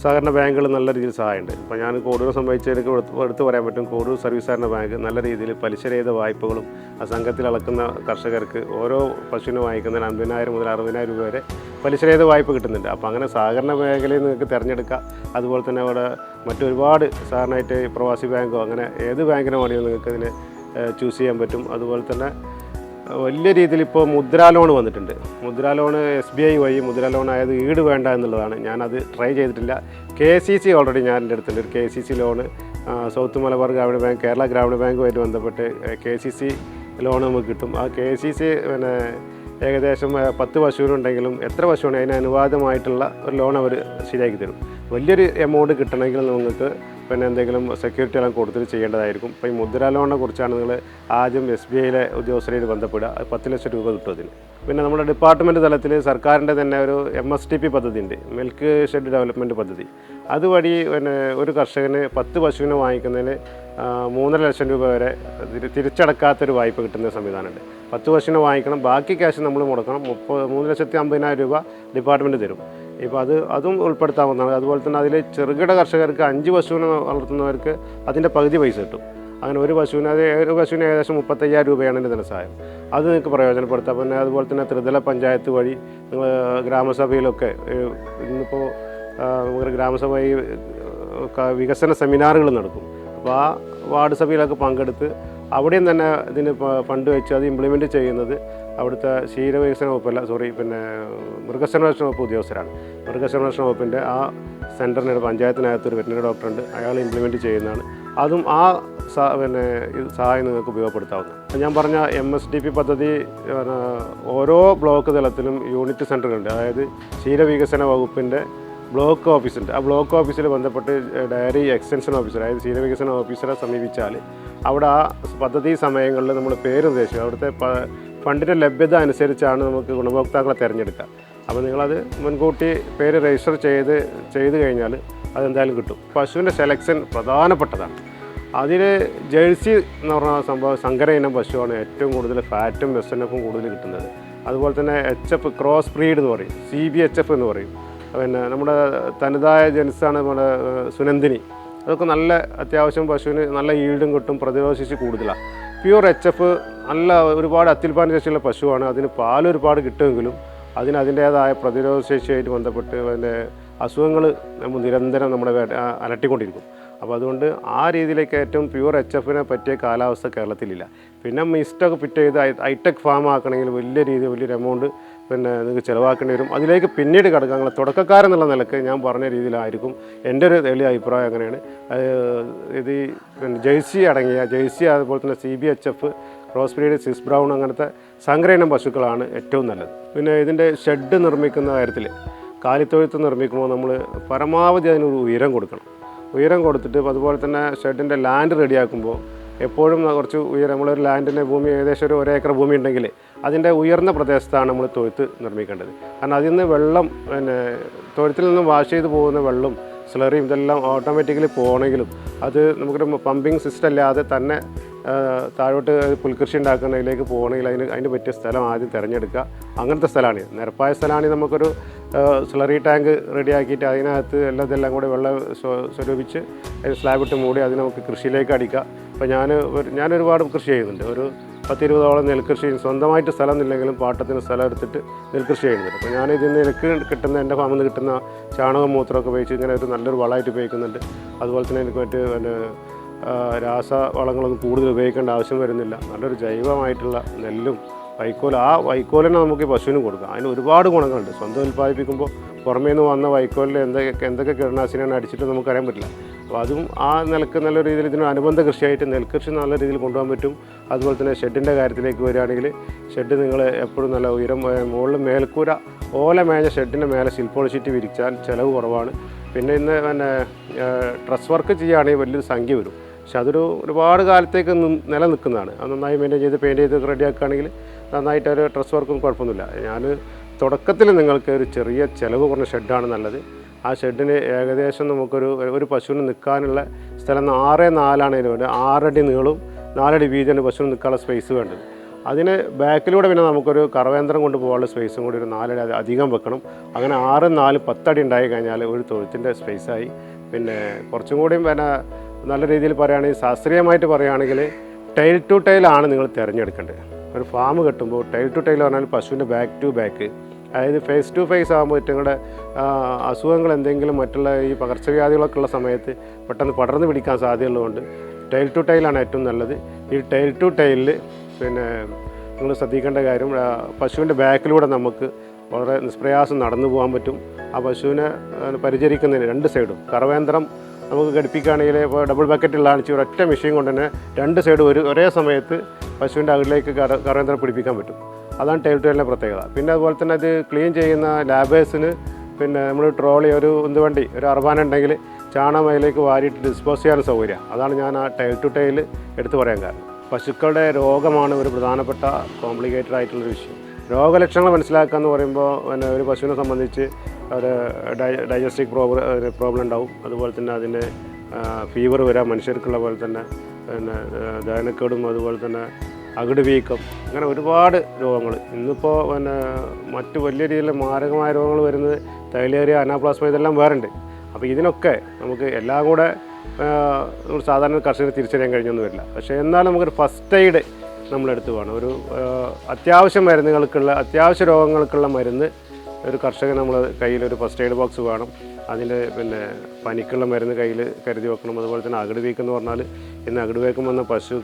Speaker 2: സഹകരണ ബാങ്കുകൾ നല്ല രീതിയിൽ സഹായമുണ്ട്. ഇപ്പോൾ ഞാൻ കോടൂർ സംബന്ധിച്ചതിലേക്ക് എടുത്തു പറയാൻ പറ്റും. കോടൂർ സർവീസ് സഹകരണ ബാങ്ക് നല്ല രീതിയിൽ പലിശരഹിത വായ്പകളും ആ സംഘത്തിൽ അളക്കുന്ന കർഷകർക്ക് ഓരോ പശുവിനെ വാങ്ങിക്കുന്നതിന് 50,000 മുതൽ 60,000 രൂപ വരെ പലിശരഹിത വായ്പ കിട്ടുന്നുണ്ട്. അപ്പോൾ അങ്ങനെ സഹകരണ മേഖലയിൽ നിങ്ങൾക്ക് തിരഞ്ഞെടുക്കാം. അതുപോലെ തന്നെ അവിടെ മറ്റൊരുപാട് സഹകരണമായിട്ട് പ്രവാസി ബാങ്കോ അങ്ങനെ ഏത് ബാങ്കിനോ വേണമെങ്കിലും നിങ്ങൾക്ക് ഇതിനെ ചൂസ് ചെയ്യാൻ പറ്റും. അതുപോലെ തന്നെ വലിയ രീതിയിൽ ഇപ്പോൾ മുദ്രാ ലോൺ വന്നിട്ടുണ്ട്. മുദ്രാ ലോൺ SBI വഴി മുദ്രാ ലോൺ ആയത് ഈട് വേണ്ട എന്നുള്ളതാണ്. ഞാനത് ട്രൈ ചെയ്തിട്ടില്ല. KCC ഓൾറെഡി ഞാൻ എൻ്റെ അടുത്തുണ്ട്. ഒരു KCC ലോണ് സൗത്ത് മലബാർ ഗ്രാമീണ ബാങ്ക്, കേരള ഗ്രാമീണ ബാങ്കുമായിട്ട് ബന്ധപ്പെട്ട് KCC ലോൺ നമുക്ക് കിട്ടും. ആ KCC പിന്നെ ഏകദേശം 10 പശുവിനുണ്ടെങ്കിലും എത്ര പശുവാണ് അതിന് അനുവാദമായിട്ടുള്ള ഒരു ലോൺ അവർ ശരിയാക്കി തരും. വലിയൊരു എമൗണ്ട് കിട്ടണമെങ്കിൽ നിങ്ങൾക്ക് പിന്നെ എന്തെങ്കിലും സെക്യൂരിറ്റി എല്ലാം കൊടുത്തിട്ട് ചെയ്യേണ്ടതായിരിക്കും. ഇപ്പോൾ ഈ മുദ്രാ ലോണിനെ കുറിച്ചാണ് നിങ്ങൾ ആദ്യം SBIയിലെ ഉദ്യോഗസ്ഥരായിട്ട് ബന്ധപ്പെടുക. 10 ലക്ഷം രൂപ കിട്ടും അതിന്. പിന്നെ നമ്മുടെ ഡിപ്പാർട്ട്മെൻറ്റ് തലത്തിൽ സർക്കാരിൻ്റെ തന്നെ ഒരു MSTP പദ്ധതി ഉണ്ട്, മിൽക്ക് ഷെഡ് ഡെവലപ്മെൻറ്റ് പദ്ധതി. അതുവഴി പിന്നെ ഒരു കർഷകന് 10 പശുവിനെ വാങ്ങിക്കുന്നതിന് 3.5 ലക്ഷം രൂപ വരെ തിരിച്ചടക്കാത്തൊരു വായ്പ കിട്ടുന്ന സംവിധാനമുണ്ട്. 10 പശുവിനെ വാങ്ങിക്കണം, ബാക്കി ക്യാഷ് നമ്മൾ മുടക്കണം. 3,50,000 രൂപ ഡിപ്പാർട്ട്മെൻറ്റ് തരും. ഇപ്പോൾ അതും ഉൾപ്പെടുത്താവുന്നതാണ്. അതുപോലെ തന്നെ അതിൽ ചെറുകിട കർഷകർക്ക് 5 പശുവിനെ വളർത്തുന്നവർക്ക് അതിൻ്റെ പകുതി പൈസ കിട്ടും. അങ്ങനെ ഒരു പശുവിന് ഏകദേശം 35,000 രൂപയാണ് എൻ്റെ ധനസഹായം. അത് നിങ്ങൾക്ക് പ്രയോജനപ്പെടുത്താം. പിന്നെ അതുപോലെ തന്നെ ത്രിതല പഞ്ചായത്ത് വഴി നിങ്ങൾ ഗ്രാമസഭയിലൊക്കെ ഇന്നിപ്പോൾ നമുക്ക് ഗ്രാമസഭ വികസന സെമിനാറുകൾ നടക്കും. അപ്പോൾ ആ വാർഡ് സഭയിലൊക്കെ പങ്കെടുത്ത് അവിടെയും തന്നെ ഇതിന് ഫണ്ട് വെച്ച് അത് ഇംപ്ലിമെൻറ്റ് ചെയ്യുന്നത് അവിടുത്തെ ക്ഷീരവികസന വകുപ്പല്ല പിന്നെ മൃഗസംരക്ഷണ വകുപ്പ് ഉദ്യോഗസ്ഥരാണ്. മൃഗസംരക്ഷണ വകുപ്പിൻ്റെ ആ സെൻറ്ററിന് പഞ്ചായത്തിനകത്തൊരു വെറ്റിനറി ഡോക്ടറുണ്ട്, അയാൾ ഇംപ്ലിമെൻറ്റ് ചെയ്യുന്നതാണ്. അതും ആ പിന്നെ സഹായം നിങ്ങൾക്ക് ഉപയോഗപ്പെടുത്താവുന്നതാണ്. ഞാൻ പറഞ്ഞ MSTP പദ്ധതി ഓരോ ബ്ലോക്ക് തലത്തിലും യൂണിറ്റ് സെൻറ്ററുകളുണ്ട്. അതായത് ക്ഷീരവികസന വകുപ്പിൻ്റെ ബ്ലോക്ക് ഓഫീസുണ്ട്. ആ ബ്ലോക്ക് ഓഫീസിൽ ബന്ധപ്പെട്ട് ഡയറി എക്സ്റ്റൻഷൻ ഓഫീസർ, അതായത് ക്ഷീരവികസന ഓഫീസറെ സമീപിച്ചാൽ അവിടെ ആ പദ്ധതി സമയങ്ങളിൽ നമ്മൾ പേര് നിർദ്ദേശിക്കും. അവിടുത്തെ ഫണ്ടിൻ്റെ ലഭ്യത അനുസരിച്ചാണ് നമുക്ക് ഗുണഭോക്താക്കളെ തിരഞ്ഞെടുക്കുക. അപ്പോൾ നിങ്ങളത് മുൻകൂട്ടി പേര് രജിസ്റ്റർ ചെയ്ത് കഴിഞ്ഞാൽ അതെന്തായാലും കിട്ടും. പശുവിൻ്റെ സെലക്ഷൻ പ്രധാനപ്പെട്ടതാണ്. അതിൽ ജേഴ്സി എന്ന് പറഞ്ഞ സംഭവം സങ്കര ഇനം പശുവാണ് ഏറ്റവും കൂടുതൽ ഫാറ്റും SNFും കൂടുതൽ കിട്ടുന്നത്. അതുപോലെ തന്നെ HF ക്രോസ് ബ്രീഡ് എന്ന് പറയും, CBHF എന്ന് പറയും. പിന്നെ നമ്മുടെ തനതായ ജൻസാണ് നമ്മുടെ സുനന്ദിനി. അതൊക്കെ നല്ല അത്യാവശ്യം പശുവിന് നല്ല ഈൽഡും കിട്ടും, പ്രതിരോധശേഷി കൂടുതലാണ്. പ്യൂർ HF നല്ല ഒരുപാട് അത്യുൽപാദന ശേഷിയുള്ള പശുവാണ്. അതിന് പാൽ ഒരുപാട് കിട്ടുമെങ്കിലും അതിൻ്റേതായ പ്രതിരോധശേഷിയായിട്ട് ബന്ധപ്പെട്ട് അതിൻ്റെ അസുഖങ്ങൾ നമ്മൾ നിരന്തരം നമ്മുടെ അലട്ടിക്കൊണ്ടിരിക്കും. അപ്പോൾ അതുകൊണ്ട് ആ രീതിയിലേക്ക് ഏറ്റവും പ്യൂർ HFനെ പറ്റിയ കാലാവസ്ഥ കേരളത്തിലില്ല. പിന്നെ മിസ്റ്റൊക്കെ ഫിറ്റ് ചെയ്ത് ഹൈടെക് ഫാം ആക്കണമെങ്കിൽ വലിയൊരു എമൗണ്ട് പിന്നെ നിങ്ങൾക്ക് ചിലവാക്കേണ്ടി വരും. അതിലേക്ക് പിന്നീട് കിടക്കുക. നിങ്ങൾ തുടക്കക്കാരെന്നുള്ള നിലക്ക് ഞാൻ പറഞ്ഞ രീതിയിലായിരിക്കും എൻ്റെ ഒരു വലിയ അഭിപ്രായം. അങ്ങനെയാണ് ഇത് പിന്നെ ജേഴ്സി അതുപോലെ തന്നെ CBHF ക്രോസ് ബ്രീഡ്, സിസ് ബ്രൗൺ അങ്ങനത്തെ സങ്കര ഇനം പശുക്കളാണ് ഏറ്റവും നല്ലത്. പിന്നെ ഇതിൻ്റെ ഷെഡ് നിർമ്മിക്കുന്ന കാര്യത്തിൽ കാലിത്തൊഴുത്ത് നിർമ്മിക്കുമ്പോൾ നമ്മൾ പരമാവധി അതിനൊരു ഉയരം കൊടുക്കണം. ഉയരം കൊടുത്തിട്ട് അതുപോലെ തന്നെ ഷെഡിൻ്റെ ലാൻഡ് റെഡിയാക്കുമ്പോൾ എപ്പോഴും കുറച്ച് ഉയരം, നമ്മളൊരു ലാൻഡിൻ്റെ ഭൂമി ഏകദേശം ഒരു 1 ഏക്കർ ഭൂമി ഉണ്ടെങ്കിൽ അതിൻ്റെ ഉയർന്ന പ്രദേശത്താണ് നമ്മൾ തൊഴുത്ത് നിർമ്മിക്കേണ്ടത്. കാരണം അതിൽ നിന്ന് വെള്ളം പിന്നെ തൊഴുത്തിൽ നിന്നും വാഷ് ചെയ്ത് പോകുന്ന വെള്ളം സ്ലറിയും ഇതെല്ലാം ഓട്ടോമാറ്റിക്കലി പോകണമെങ്കിലും അത് നമുക്കൊരു പമ്പിങ് സിസ്റ്റം അല്ലാതെ തന്നെ താഴോട്ട് പുൽകൃഷി ഉണ്ടാക്കുന്നതിലേക്ക് പോകണമെങ്കിൽ അതിന് പറ്റിയ സ്ഥലം ആദ്യം തിരഞ്ഞെടുക്കുക. അങ്ങനത്തെ സ്ഥലമാണ്. നിരപ്പായ സ്ഥലമാണെങ്കിൽ നമുക്കൊരു സ്ലറി ടാങ്ക് റെഡിയാക്കിയിട്ട് അതിനകത്ത് ഇതെല്ലാം കൂടി വെള്ളം സ്വരൂപിച്ച് സ്ലാബിട്ട് മൂടി അതിന് നമുക്ക് കൃഷിയിലേക്ക് അടിക്കുക. അപ്പോൾ ഞാൻ ഒരുപാട് കൃഷി ചെയ്യുന്നുണ്ട്. ഒരു 10-20ഓളം നെൽകൃഷി, സ്വന്തമായിട്ട് സ്ഥലം ഇല്ലെങ്കിലും പാട്ടത്തിന് സ്ഥലം എടുത്തിട്ട് നെൽകൃഷി ചെയ്യുന്നുണ്ട്. അപ്പോൾ ഞാൻ ഇതിൽ നിന്ന് എനിക്ക് കിട്ടുന്ന എൻ്റെ ഫാമിൽ നിന്ന് കിട്ടുന്ന ചാണകം മൂത്രമൊക്കെ ഉപയോഗിച്ച് ഇങ്ങനെ ഒരു നല്ലൊരു വളമായിട്ട് ഉപയോഗിക്കുന്നുണ്ട്. അതുപോലെ തന്നെ എനിക്ക് പിന്നെ രാസവളങ്ങളൊന്നും കൂടുതൽ ഉപയോഗിക്കേണ്ട ആവശ്യം വരുന്നില്ല. നല്ലൊരു ജൈവമായിട്ടുള്ള നെല്ലും വൈക്കോലിനെ നമുക്ക് പശുവിനും കൊടുക്കാം. അതിന് ഒരുപാട് ഗുണങ്ങളുണ്ട്. സ്വന്തം ഉൽപ്പാദിപ്പിക്കുമ്പോൾ പുറമേ നിന്ന് വന്ന വൈക്കോലിൽ എന്തൊക്കെ കീടനാശിനിയാണ് അടിച്ചിട്ട് നമുക്കറിയാൻ പറ്റില്ല. അപ്പോൾ അതും ആ നിലക്ക് നല്ല രീതിയിൽ ഇതിന് അനുബന്ധ കൃഷിയായിട്ട് നെൽകൃഷി നല്ല രീതിയിൽ കൊണ്ടുപോകാൻ പറ്റും. അതുപോലെ തന്നെ ഷെഡിൻ്റെ കാര്യത്തിലേക്ക് വരികയാണെങ്കിൽ ഷെഡ് നിങ്ങൾ എപ്പോഴും നല്ല ഉയരം മുകളിൽ മേൽക്കൂര ഓല മേഞ്ഞ ഷെഡിൻ്റെ മേലെ സിൽപോൾ ഷീറ്റ് വിരിച്ചാൽ ചിലവ് കുറവാണ്. പിന്നെ ഡ്രസ് വർക്ക് ചെയ്യുകയാണെങ്കിൽ വലിയൊരു സംഖ്യ വരും. പക്ഷെ അതൊരു ഒരുപാട് കാലത്തേക്ക് നിലനിൽക്കുന്നതാണ്. അത് നന്നായി മെയിൻറ്റെയിൻ ചെയ്ത് പെയിൻറ്റ് ചെയ്ത് റെഡിയാക്കുകയാണെങ്കിൽ നന്നായിട്ട് ഒരു ഡ്രസ് വർക്കും കുഴപ്പമൊന്നുമില്ല. ഞാൻ തുടക്കത്തിൽ നിങ്ങൾക്ക് ഒരു ചെറിയ ചിലവ് കുറഞ്ഞ ഷെഡാണ് നല്ലത്. ആ ഷെഡിന് ഏകദേശം നമുക്കൊരു പശുവിന് നിൽക്കാനുള്ള സ്ഥലം 6x4 അതിന് വേണ്ടത്. 6 അടി നീളവും 4 അടി വീതിയാണ് പശുവിന് നിൽക്കാനുള്ള സ്പേസ് വേണ്ടത്. അതിന് ബാക്കിലൂടെ പിന്നെ നമുക്കൊരു കറവേന്ദ്രം കൊണ്ട് പോകാനുള്ള സ്പേസും കൂടി ഒരു 4 അടി അധികം വെക്കണം. അങ്ങനെ 6x4 10 അടി ഉണ്ടായി കഴിഞ്ഞാൽ ഒരു തൊഴുത്തിൻ്റെ സ്പേസായി. പിന്നെ കുറച്ചും കൂടിയും പിന്നെ നല്ല രീതിയിൽ പറയുകയാണെങ്കിൽ ശാസ്ത്രീയമായിട്ട് പറയുകയാണെങ്കിൽ ടൈൽ ടു ടൈലാണ് നിങ്ങൾ തിരഞ്ഞെടുക്കേണ്ടത്. ഒരു ഫാം കെട്ടുമ്പോൾ ടൈൽ ടു ടൈൽ പറഞ്ഞാൽ പശുവിൻ്റെ ബാക്ക് ടു ബാക്ക്, അതായത് ഫേസ് ടു ഫേസ് ആകുമ്പോൾ നിങ്ങളുടെ അസുഖങ്ങൾ എന്തെങ്കിലും മറ്റുള്ള ഈ പകർച്ചവ്യാധികളൊക്കെ ഉള്ള സമയത്ത് പെട്ടെന്ന് പടർന്ന് പിടിക്കാൻ സാധ്യതയുള്ളതുകൊണ്ട് ടൈൽ ടു ടൈലാണ് ഏറ്റവും നല്ലത്. ഈ ടൈൽ ടു ടൈലിൽ പിന്നെ നിങ്ങൾ ശ്രദ്ധിക്കേണ്ട കാര്യം പശുവിൻ്റെ ബാക്കിലൂടെ നമുക്ക് വളരെ നിഷ്പ്രയാസം നടന്നു പോകാൻ പറ്റും. ആ പശുവിനെ പരിചരിക്കുന്നതിന് 2 സൈഡും കറവേന്ദ്രം നമുക്ക് ഘടിപ്പിക്കുകയാണെങ്കിൽ ഇപ്പോൾ ഡബിൾ ബക്കറ്റുള്ളതാണ് ഒരൊറ്റ മെഷീൻ കൊണ്ട് തന്നെ 2 സൈഡ് ഒരേ സമയത്ത് പശുവിൻ്റെ അകലിലേക്ക് കറവേന്ദ്രം പിടിപ്പിക്കാൻ പറ്റും. അതാണ് ടൈൽ ടൈലിൻ്റെ പ്രത്യേകത. പിന്നെ അതുപോലെ തന്നെ അത് ക്ലീൻ ചെയ്യുന്ന ലാബേഴ്സിന് പിന്നെ നമ്മൾ ട്രോളി ഒരു ഉന്തുവണ്ടി ഒരു അർബാന ഉണ്ടെങ്കിൽ ചാണകം അതിലേക്ക് വാരിയിട്ട് ഡിസ്പോസ് ചെയ്യാൻ സൗകര്യം. അതാണ് ഞാൻ ആ ടൈൽ ടു ടൈൽ എടുത്തു പറയാൻ കാരണം. പശുക്കളുടെ രോഗമാണ് ഒരു പ്രധാനപ്പെട്ട കോംപ്ലിക്കേറ്റഡ് ആയിട്ടുള്ളൊരു വിഷയം. രോഗലക്ഷണങ്ങൾ മനസ്സിലാക്കുക എന്ന് പറയുമ്പോൾ പിന്നെ ഒരു പശുവിനെ സംബന്ധിച്ച് ഒരു ഡൈജസ്റ്റിക് പ്രോബ്ലം ഉണ്ടാവും. അതുപോലെ തന്നെ അതിന് ഫീവർ വരാം, മനുഷ്യർക്കുള്ള പോലെ തന്നെ പിന്നെ ദഹനക്കേടും അതുപോലെ തന്നെ അകിട് വീക്കം, അങ്ങനെ ഒരുപാട് രോഗങ്ങൾ. ഇന്നിപ്പോൾ പിന്നെ മറ്റ് വലിയ രീതിയിൽ മാരകമായ രോഗങ്ങൾ വരുന്നത് തൈലേറിയ, അനാപ്ലാസ്മ ഇതെല്ലാം വേറുണ്ട്. അപ്പോൾ ഇതിനൊക്കെ നമുക്ക് എല്ലാം കൂടെ സാധാരണ കർഷകർ തിരിച്ചറിയാൻ കഴിഞ്ഞൊന്നും വരില്ല. പക്ഷേ എന്നാലും നമുക്കൊരു ഫസ്റ്റ് എയ്ഡ് നമ്മളെടുത്ത് വേണം. ഒരു അത്യാവശ്യ മരുന്നുകൾക്കുള്ള അത്യാവശ്യ രോഗങ്ങൾക്കുള്ള മരുന്ന് ഒരു കർഷകൻ നമ്മൾ കയ്യിലൊരു ഫസ്റ്റ് എയ്ഡ് ബോക്സ് വേണം. അതിൻ്റെ പിന്നെ പനിക്കുള്ള മരുന്ന് കയ്യിൽ കരുതി വെക്കണം. അതുപോലെ തന്നെ അകിട് വീക്കെന്ന് പറഞ്ഞാൽ ഇന്ന് അകിട് വീക്കം വന്ന പശു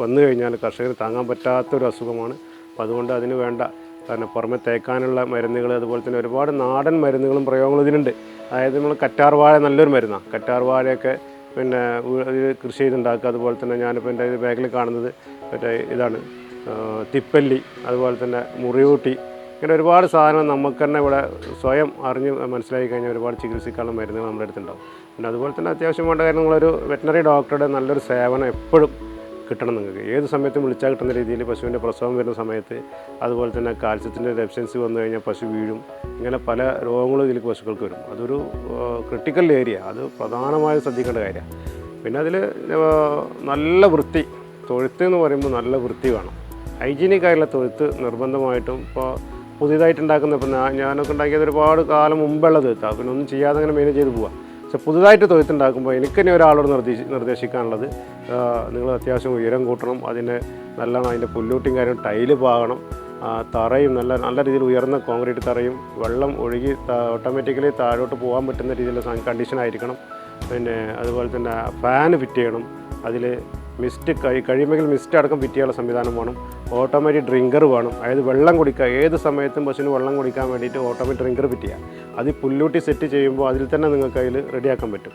Speaker 2: വന്നു കഴിഞ്ഞാൽ കർഷകന് താങ്ങാൻ പറ്റാത്തൊരു അസുഖമാണ്. അപ്പോൾ അതുകൊണ്ട് അതിന് വേണ്ട കാരണം പുറമെ തേക്കാനുള്ള മരുന്നുകൾ, അതുപോലെ തന്നെ ഒരുപാട് നാടൻ മരുന്നുകളും പ്രയോഗങ്ങളും ഇതിനുണ്ട്. അതായത് നമ്മൾ കറ്റാർ വാഴ നല്ലൊരു മരുന്നാണ്. കറ്റാർ വാഴയൊക്കെ പിന്നെ കൃഷി ചെയ്തുണ്ടാക്കുക. അതുപോലെ തന്നെ ഞാനിപ്പോൾ എൻ്റെ ബാഗിൽ കാണുന്നത് മറ്റേ ഇതാണ് തിപ്പല്ലി, അതുപോലെ തന്നെ മുറിയൂട്ടി, ഇങ്ങനെ ഒരുപാട് സാധനം നമുക്ക് തന്നെ ഇവിടെ സ്വയം അറിഞ്ഞ് മനസ്സിലാക്കി കഴിഞ്ഞാൽ ഒരുപാട് ചികിത്സിക്കാനുള്ള മരുന്നുകൾ നമ്മുടെ അടുത്തുണ്ടാവും. പിന്നെ അതുപോലെ തന്നെ അത്യാവശ്യം വേണ്ട കാര്യം നിങ്ങളൊരു വെറ്റിനറി ഡോക്ടറുടെ നല്ലൊരു സേവനം എപ്പോഴും കിട്ടണം. നിങ്ങൾക്ക് ഏത് സമയത്തും വിളിച്ചാൽ കിട്ടുന്ന രീതിയിൽ പശുവിൻ്റെ പ്രസവം വരുന്ന സമയത്ത്, അതുപോലെ തന്നെ കാൽസ്യത്തിൻ്റെ ഡെഫിഷ്യൻസി വന്നു കഴിഞ്ഞാൽ പശു വീഴും, ഇങ്ങനെ പല രോഗങ്ങളും ഇതിലേക്ക് പശുക്കൾക്ക് വരും. അതൊരു ക്രിട്ടിക്കൽ ഏരിയ, അത് പ്രധാനമായും ശ്രദ്ധിക്കേണ്ട കാര്യമാണ്. പിന്നെ അതിൽ നല്ല വൃത്തി, തൊഴുത്ത് എന്ന് പറയുമ്പോൾ നല്ല വൃത്തി വേണം. ഹൈജീനിക് ആയിട്ടുള്ള തൊഴുത്ത് നിർബന്ധമായിട്ടും. ഇപ്പോൾ പുതിയതായിട്ടുണ്ടാക്കുന്ന ഇപ്പം ഞാനൊക്കെ ഉണ്ടാക്കിയത് ഒരുപാട് കാലം മുമ്പുള്ള തൊഴുത്താണ്, പിന്നെ ഒന്നും ചെയ്യാതെ അങ്ങനെ മെയിൻ ചെയ്ത് പോവാം. പക്ഷെ പുതുതായിട്ട് തൊഴുത്തുണ്ടാക്കുമ്പോൾ എനിക്ക് തന്നെ ഒരാളോട് നിർദ്ദേശിക്കാനുള്ളത് നിങ്ങൾ അത്യാവശ്യം ഉയരം കൂട്ടണം. അതിന് നല്ലോണം അതിൻ്റെ പുല്ലൂട്ടിയും കാര്യം ടൈല് പാകണം. തറയും നല്ല രീതിയിൽ ഉയർന്ന കോൺക്രീറ്റ് തറയും വെള്ളം ഒഴുകി ഓട്ടോമാറ്റിക്കലി താഴോട്ട് പോകാൻ പറ്റുന്ന രീതിയിലുള്ള കണ്ടീഷൻ ആയിരിക്കണം. പിന്നെ അതുപോലെ തന്നെ ഫാന് ഫിറ്റ് ചെയ്യണം. അതിൽ മിസ്റ്റ് കഴിയുമെങ്കിൽ മിസ്റ്റ് അടക്കം ഫിറ്റ് ചെയ്യാനുള്ള സംവിധാനം വേണം. ഓട്ടോമാറ്റിക് ഡ്രിങ്കർ വേണം. അതായത് വെള്ളം കുടിക്കുക, ഏത് സമയത്തും പശുവിന് വെള്ളം കുടിക്കാൻ വേണ്ടിയിട്ട് ഓട്ടോമാറ്റിക് ഡ്രിങ്കർ ഫിറ്റ് ചെയ്യാം. അത് പുല്ലൂട്ടി സെറ്റ് ചെയ്യുമ്പോൾ അതിൽ തന്നെ നിങ്ങൾക്ക് അതിൽ റെഡിയാക്കാൻ പറ്റും.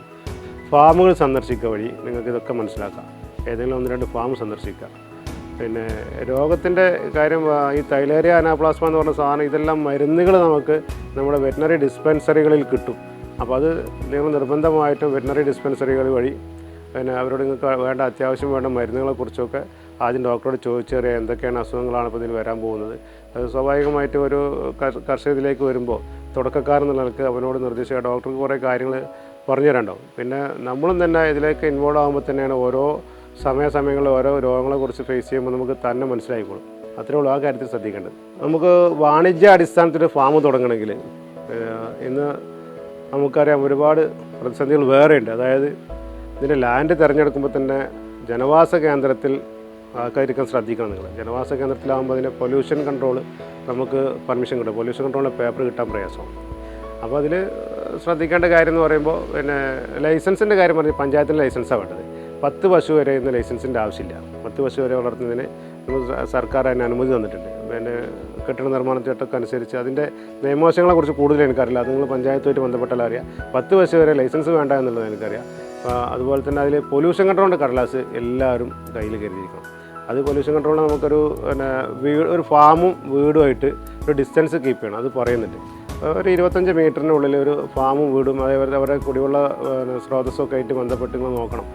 Speaker 2: ഫാമുകൾ സന്ദർശിക്കുക വഴി നിങ്ങൾക്ക് ഇതൊക്കെ മനസ്സിലാക്കാം. ഏതെങ്കിലും 1-2 ഫാം സന്ദർശിക്കുക. പിന്നെ രോഗത്തിൻ്റെ കാര്യം, ഈ തൈലേറിയ അനാപ്ലാസ്മ എന്ന് പറഞ്ഞ സാധനം, ഇതെല്ലാം മരുന്നുകൾ നമുക്ക് നമ്മുടെ വെറ്റിനറി ഡിസ്പെൻസറികളിൽ കിട്ടും. അപ്പോൾ അത് നിങ്ങൾ നിർബന്ധമായിട്ടും വെറ്റിനറി ഡിസ്പെൻസറികൾ വഴി പിന്നെ അവരോട് നിങ്ങൾക്ക് വേണ്ട അത്യാവശ്യം വേണ്ട മരുന്നുകളെക്കുറിച്ചൊക്കെ ആദ്യം ഡോക്ടറോട് ചോദിച്ചറിയാം എന്തൊക്കെയാണ് അസുഖങ്ങളാണ് ഇപ്പോൾ ഇതിൽ വരാൻ പോകുന്നത്. അത് സ്വാഭാവികമായിട്ടും ഒരു കർഷകത്തിലേക്ക് വരുമ്പോൾ തുടക്കക്കാരെന്നുള്ള നിലക്ക് അവനോട് നിർദ്ദേശിക്കുക, ഡോക്ടർക്ക് കുറേ കാര്യങ്ങൾ പറഞ്ഞു തരാനുണ്ടാവും. പിന്നെ നമ്മളും തന്നെ ഇതിലേക്ക് ഇൻവോൾവ് ആകുമ്പോൾ തന്നെയാണ് ഓരോ സമയങ്ങളിൽ ഓരോ രോഗങ്ങളെക്കുറിച്ച് ഫേസ് ചെയ്യുമ്പോൾ നമുക്ക് തന്നെ മനസ്സിലായിക്കോളും. അത്രേ ഉള്ളൂ ആ കാര്യത്തിൽ ശ്രദ്ധിക്കേണ്ടത്. നമുക്ക് വാണിജ്യ അടിസ്ഥാനത്തിൽ ഫാം തുടങ്ങണമെങ്കിൽ ഇന്ന് നമുക്കറിയാം ഒരുപാട് പ്രതിസന്ധികൾ വേറെയുണ്ട്. അതായത് ഇതിൻ്റെ ലാൻഡ് തിരഞ്ഞെടുക്കുമ്പോൾ തന്നെ ജനവാസ കേന്ദ്രത്തിൽ ആൾക്കാരിക്കാൻ ശ്രദ്ധിക്കണം. നിങ്ങൾ ജനവാസ കേന്ദ്രത്തിലാകുമ്പോൾ അതിന് പൊല്യൂഷൻ കൺട്രോൾ നമുക്ക് പെർമിഷൻ കിട്ടും. പൊല്യൂഷൻ കൺട്രോളിൻ്റെ പേപ്പർ കിട്ടാൻ പ്രയാസമാണ്. അപ്പോൾ അതിൽ ശ്രദ്ധിക്കേണ്ട കാര്യം എന്ന് പറയുമ്പോൾ പിന്നെ ലൈസൻസിൻ്റെ കാര്യം പറഞ്ഞാൽ പഞ്ചായത്തിൻ്റെ ലൈസൻസാണ് വേണ്ടത്. 10 പശു വരെ ഇന്ന് ലൈസൻസിൻ്റെ ആവശ്യമില്ല. 10 പശു വരെ വളർത്തുന്നതിന് സർക്കാർ അതിന് അനുമതി തന്നിട്ടുണ്ട്. പിന്നെ കെട്ടിട നിർമ്മാണ ചട്ടമൊക്കെ അനുസരിച്ച് അതിൻ്റെ നിയമവശങ്ങളെക്കുറിച്ച് കൂടുതൽ എനിക്കറിയില്ല. അത് നിങ്ങൾ പഞ്ചായത്തുമായിട്ട് ബന്ധപ്പെട്ടാൽ അറിയാം. 10 പശു വരെ ലൈസൻസ് വേണ്ട എന്നുള്ളത് എനിക്കറിയാം. അതുപോലെ തന്നെ അതിൽ പൊല്യൂഷൻ കൺട്രോളിൻ്റെ കടലാസ് എല്ലാവരും കയ്യിൽ കരുതിയിരിക്കണം. അത് പൊല്യൂഷൻ കൺട്രോളിന് നമുക്കൊരു പിന്നെ ഒരു ഫാമും വീടുമായിട്ട് ഒരു ഡിസ്റ്റൻസ് കീപ്പ് ചെയ്യണം. അത് പറയുന്നുണ്ട്. ഒരു 25 മീറ്ററിനുള്ളിൽ ഒരു ഫാമും വീടും അതേപോലെ അവരുടെ കുടിവെള്ള സ്രോതസ്സൊക്കെ ആയിട്ട് ബന്ധപ്പെട്ട് നിങ്ങൾ നോക്കണം.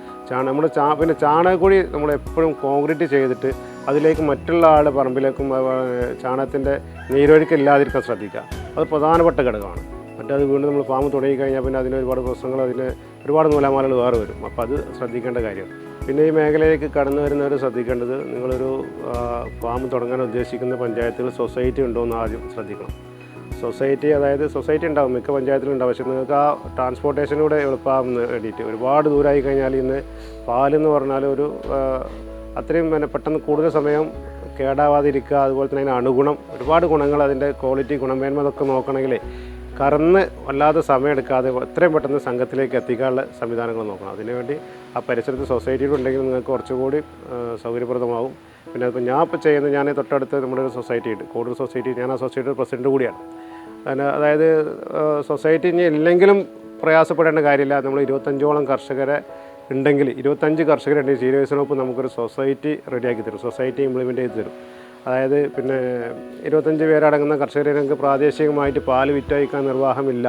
Speaker 2: പിന്നെ ചാണകക്കുഴി നമ്മളെപ്പോഴും കോൺക്രീറ്റ് ചെയ്തിട്ട് അതിലേക്ക് മറ്റുള്ള ആളുടെ പറമ്പിലേക്കും ചാണകത്തിൻ്റെ നീരൊഴുക്കില്ലാതിരിക്കാൻ ശ്രദ്ധിക്കുക. അത് പ്രധാനപ്പെട്ട ഘടകമാണ്. മറ്റത് വീണ്ടും നമ്മൾ ഫാം തുടങ്ങി കഴിഞ്ഞാൽ പിന്നെ അതിന് ഒരുപാട് പ്രശ്നങ്ങൾ, ഒരുപാട് നൂലാമാലകൾ വേറെ വരും. അപ്പോൾ അത് ശ്രദ്ധിക്കേണ്ട കാര്യമാണ്. പിന്നെ ഈ മേഖലയിലേക്ക് കടന്നു വരുന്നവർ ശ്രദ്ധിക്കേണ്ടത്, നിങ്ങളൊരു ഫാം തുടങ്ങാൻ ഉദ്ദേശിക്കുന്ന പഞ്ചായത്തുകൾ സൊസൈറ്റി ഉണ്ടോ എന്ന് ആദ്യം ശ്രദ്ധിക്കണം. സൊസൈറ്റി ഉണ്ടാകും, മിക്ക പഞ്ചായത്തിലുണ്ടാവും. പക്ഷേ നിങ്ങൾക്ക് ആ ട്രാൻസ്പോർട്ടേഷനിലൂടെ എളുപ്പമാകുന്ന വേണ്ടിയിട്ട് ഒരുപാട് ദൂരമായി കഴിഞ്ഞാൽ ഇന്ന് പാലെന്ന് പറഞ്ഞാൽ അത്രയും പെട്ടെന്ന് കൂടുതൽ സമയം കേടാവാതിരിക്കുക, അതുപോലെ തന്നെ അതിന് അണുഗുണം, ഒരുപാട് ഗുണങ്ങൾ, അതിൻ്റെ ക്വാളിറ്റി, ഗുണമേന്മ അതൊക്കെ നോക്കണമെങ്കിൽ കറന്ന് വല്ലാതെ സമയം എടുക്കാതെ എത്രയും പെട്ടെന്ന് സംഘത്തിലേക്ക് എത്തിക്കാനുള്ള സംവിധാനങ്ങൾ നോക്കണം. അതിനുവേണ്ടി ആ പരിസരത്ത് സൊസൈറ്റിയിൽ ഉണ്ടെങ്കിൽ നിങ്ങൾക്ക് കുറച്ചുകൂടി സൗകര്യപ്രദമാകും. പിന്നെ ഇപ്പോൾ ഞാൻ തൊട്ടടുത്ത് നമ്മുടെ ഒരു സൊസൈറ്റി ഉണ്ട്, കോടൂർ സൊസൈറ്റി. ഞാൻ ആ സൊസൈറ്റിയുടെ പ്രസിഡൻറ്റ് കൂടിയാണ്. അതായത് സൊസൈറ്റി ഇനി ഇല്ലെങ്കിലും പ്രയാസപ്പെടേണ്ട കാര്യമില്ല. നമ്മൾ 25ഓളം കർഷകരെ ഉണ്ടെങ്കിൽ, 25 കർഷകരുണ്ടെങ്കിൽ ക്ഷീരവികസന വകുപ്പ് നമുക്കൊരു സൊസൈറ്റി റെഡിയാക്കി തരും, സൊസൈറ്റി ഇംപ്ലിമെൻറ്റ് ചെയ്ത് തരും. അതായത് പിന്നെ 25 പേരടങ്ങുന്ന കർഷകരെ ഞങ്ങൾക്ക് പ്രാദേശികമായിട്ട് പാല് വിറ്റഴിക്കാൻ നിർവാഹമില്ല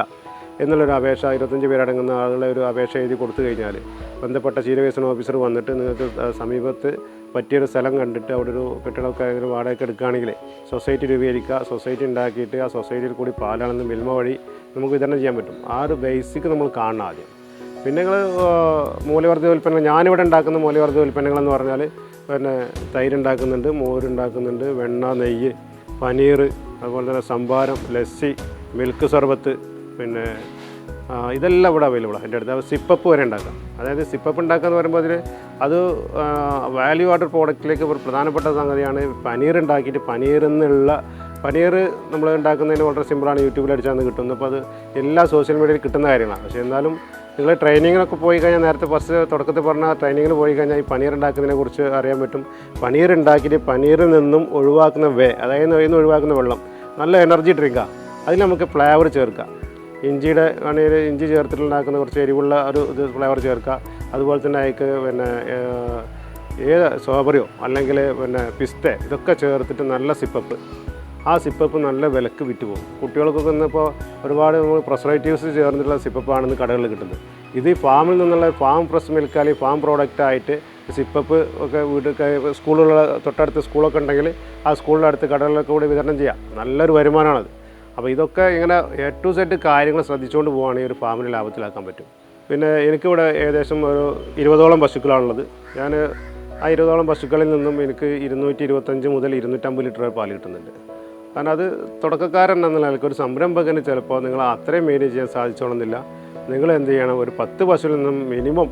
Speaker 2: എന്നുള്ളൊരു അപേക്ഷ 25 പേരടങ്ങുന്ന ആളുകളെ ഒരു അപേക്ഷ എഴുതി കൊടുത്തു കഴിഞ്ഞാൽ ബന്ധപ്പെട്ട ക്ഷീരവികസന ഓഫീസർ വന്നിട്ട് നിങ്ങൾക്ക് സമീപത്ത് പറ്റിയൊരു സ്ഥലം കണ്ടിട്ട് അവിടെ ഒരു കെട്ടിടമൊക്കെ വാടകയ്ക്ക് എടുക്കുകയാണെങ്കിൽ സൊസൈറ്റി രൂപീകരിക്കുക. സൊസൈറ്റി ഉണ്ടാക്കിയിട്ട് ആ സൊസൈറ്റിയിൽ കൂടി പാലാണെന്ന് മിൽമ വഴി നമുക്ക് വിതരണം ചെയ്യാൻ പറ്റും. ആ ഒരു ബേസിക് നമ്മൾ കാണണം ആദ്യം. പിന്നെ നിങ്ങൾ മൂല്യവർദ്ധിത ഉൽപ്പന്നം, ഞാനിവിടെ ഉണ്ടാക്കുന്ന മൂല്യവർദ്ധിത ഉൽപ്പന്നങ്ങളെന്ന് പറഞ്ഞാൽ പിന്നെ തൈരുണ്ടാക്കുന്നുണ്ട്, മോരുണ്ടാക്കുന്നുണ്ട്, വെണ്ണ, നെയ്യ്, പനീർ, അതുപോലെ തന്നെ സംഭാരം, ലസ്സി, മിൽക്ക് സർബത്ത്, പിന്നെ ഇതെല്ലാം ഇവിടെ അവൈലബിളാണ് എൻ്റെ അടുത്ത്. സിപ്പപ്പ് വരെ ഉണ്ടാക്കാം. അതായത് സിപ്പപ്പ് ഉണ്ടാക്കുക എന്ന് പറയുമ്പോൾ അത് വാല്യൂ ആഡഡ് പ്രോഡക്റ്റിലേക്ക് ഒരു പ്രധാനപ്പെട്ട സംഗതിയാണ്. പനീർ ഉണ്ടാക്കിയിട്ട് പനീർ നമ്മൾ ഉണ്ടാക്കുന്നതിന് വളരെ സിമ്പിളാണ്, യൂട്യൂബിൽ അടിച്ചാൽ കിട്ടുന്നത്. അപ്പോൾ അത് എല്ലാ സോഷ്യൽ മീഡിയയിൽ കിട്ടുന്ന കാര്യങ്ങളാണ്. പക്ഷേ എന്നാലും നിങ്ങൾ ട്രെയിനിങ്ങിനൊക്കെ പോയി കഴിഞ്ഞാൽ, നേരത്തെ തുടക്കത്തിൽ പറഞ്ഞ ട്രെയിനിങ്ങിന് പോയി കഴിഞ്ഞാൽ ഈ പനീർ ഉണ്ടാക്കുന്നതിനെ കുറിച്ച് അറിയാൻ പറ്റും. പനീർ ഉണ്ടാക്കിയിട്ട് പനീറിൽ നിന്നും ഒഴിവാക്കുന്ന അതായത് അതിൽ നിന്ന് ഒഴിവാക്കുന്ന വെള്ളം നല്ല എനർജി ഡ്രിങ്കാണ്. അതിൽ നമുക്ക് ഫ്ലേവർ ചേർക്കാം. ഇഞ്ചി ചേർത്തിട്ടുണ്ടാക്കുന്ന കുറച്ച് എരിവുള്ള ഒരു ഫ്ലേവർ ചേർക്കുക. അതുപോലെ തന്നെ അതിക്ക് പിന്നെ സ്ട്രോബെറിയോ അല്ലെങ്കിൽ പിന്നെ പിസ്ത ഇതൊക്കെ ചേർത്തിട്ട് നല്ല സിപ്പപ്പ്, ആ സിപ്പപ്പ് നല്ല വിലക്ക് വിറ്റ് പോകും. കുട്ടികൾക്കൊക്കെ ഇന്നിപ്പോൾ ഒരുപാട് പ്രിസർവേറ്റീവ്സ് ചേർന്നിട്ടുള്ള സിപ്പപ്പാണെന്ന് കടകളിൽ കിട്ടുന്നത്. ഇത് ഈ ഫാമിൽ നിന്നുള്ള ഫാം പ്രസ് മിൽക്ക് അല്ലെങ്കിൽ ഫാം പ്രോഡക്റ്റായിട്ട് സിപ്പപ്പ് ഒക്കെ സ്കൂളുള്ള തൊട്ടടുത്ത് സ്കൂളൊക്കെ ഉണ്ടെങ്കിൽ ആ സ്കൂളിൻ്റെ അടുത്ത് കടകളിലൊക്കെ കൂടി വിതരണം ചെയ്യാം. നല്ലൊരു വരുമാനമാണത്. അപ്പോൾ ഇതൊക്കെ ഇങ്ങനെ A to Z കാര്യങ്ങൾ ശ്രദ്ധിച്ചുകൊണ്ട് പോവുകയാണെങ്കിൽ ഒരു ഫാമിനെ ലാഭത്തിലാക്കാൻ പറ്റും. പിന്നെ എനിക്കിവിടെ ഏകദേശം ഒരു 20ഓളം പശുക്കളാണുള്ളത്. ഞാൻ ആ 20ഓളം പശുക്കളിൽ നിന്നും എനിക്ക് 225 മുതൽ 250 ലിറ്റർ പാൽ കിട്ടുന്നുണ്ട്. കാരണം അത് തുടക്കക്കാരൻ എന്ന നിലയ്ക്ക് ഒരു സംരംഭകന് ചിലപ്പോൾ നിങ്ങൾ അത്രയും മാനേജ് ചെയ്യാൻ സാധിച്ചോണമെന്നില്ല. നിങ്ങൾ എന്ത് ചെയ്യണം, ഒരു 10 പശുവിൽ നിന്നും മിനിമം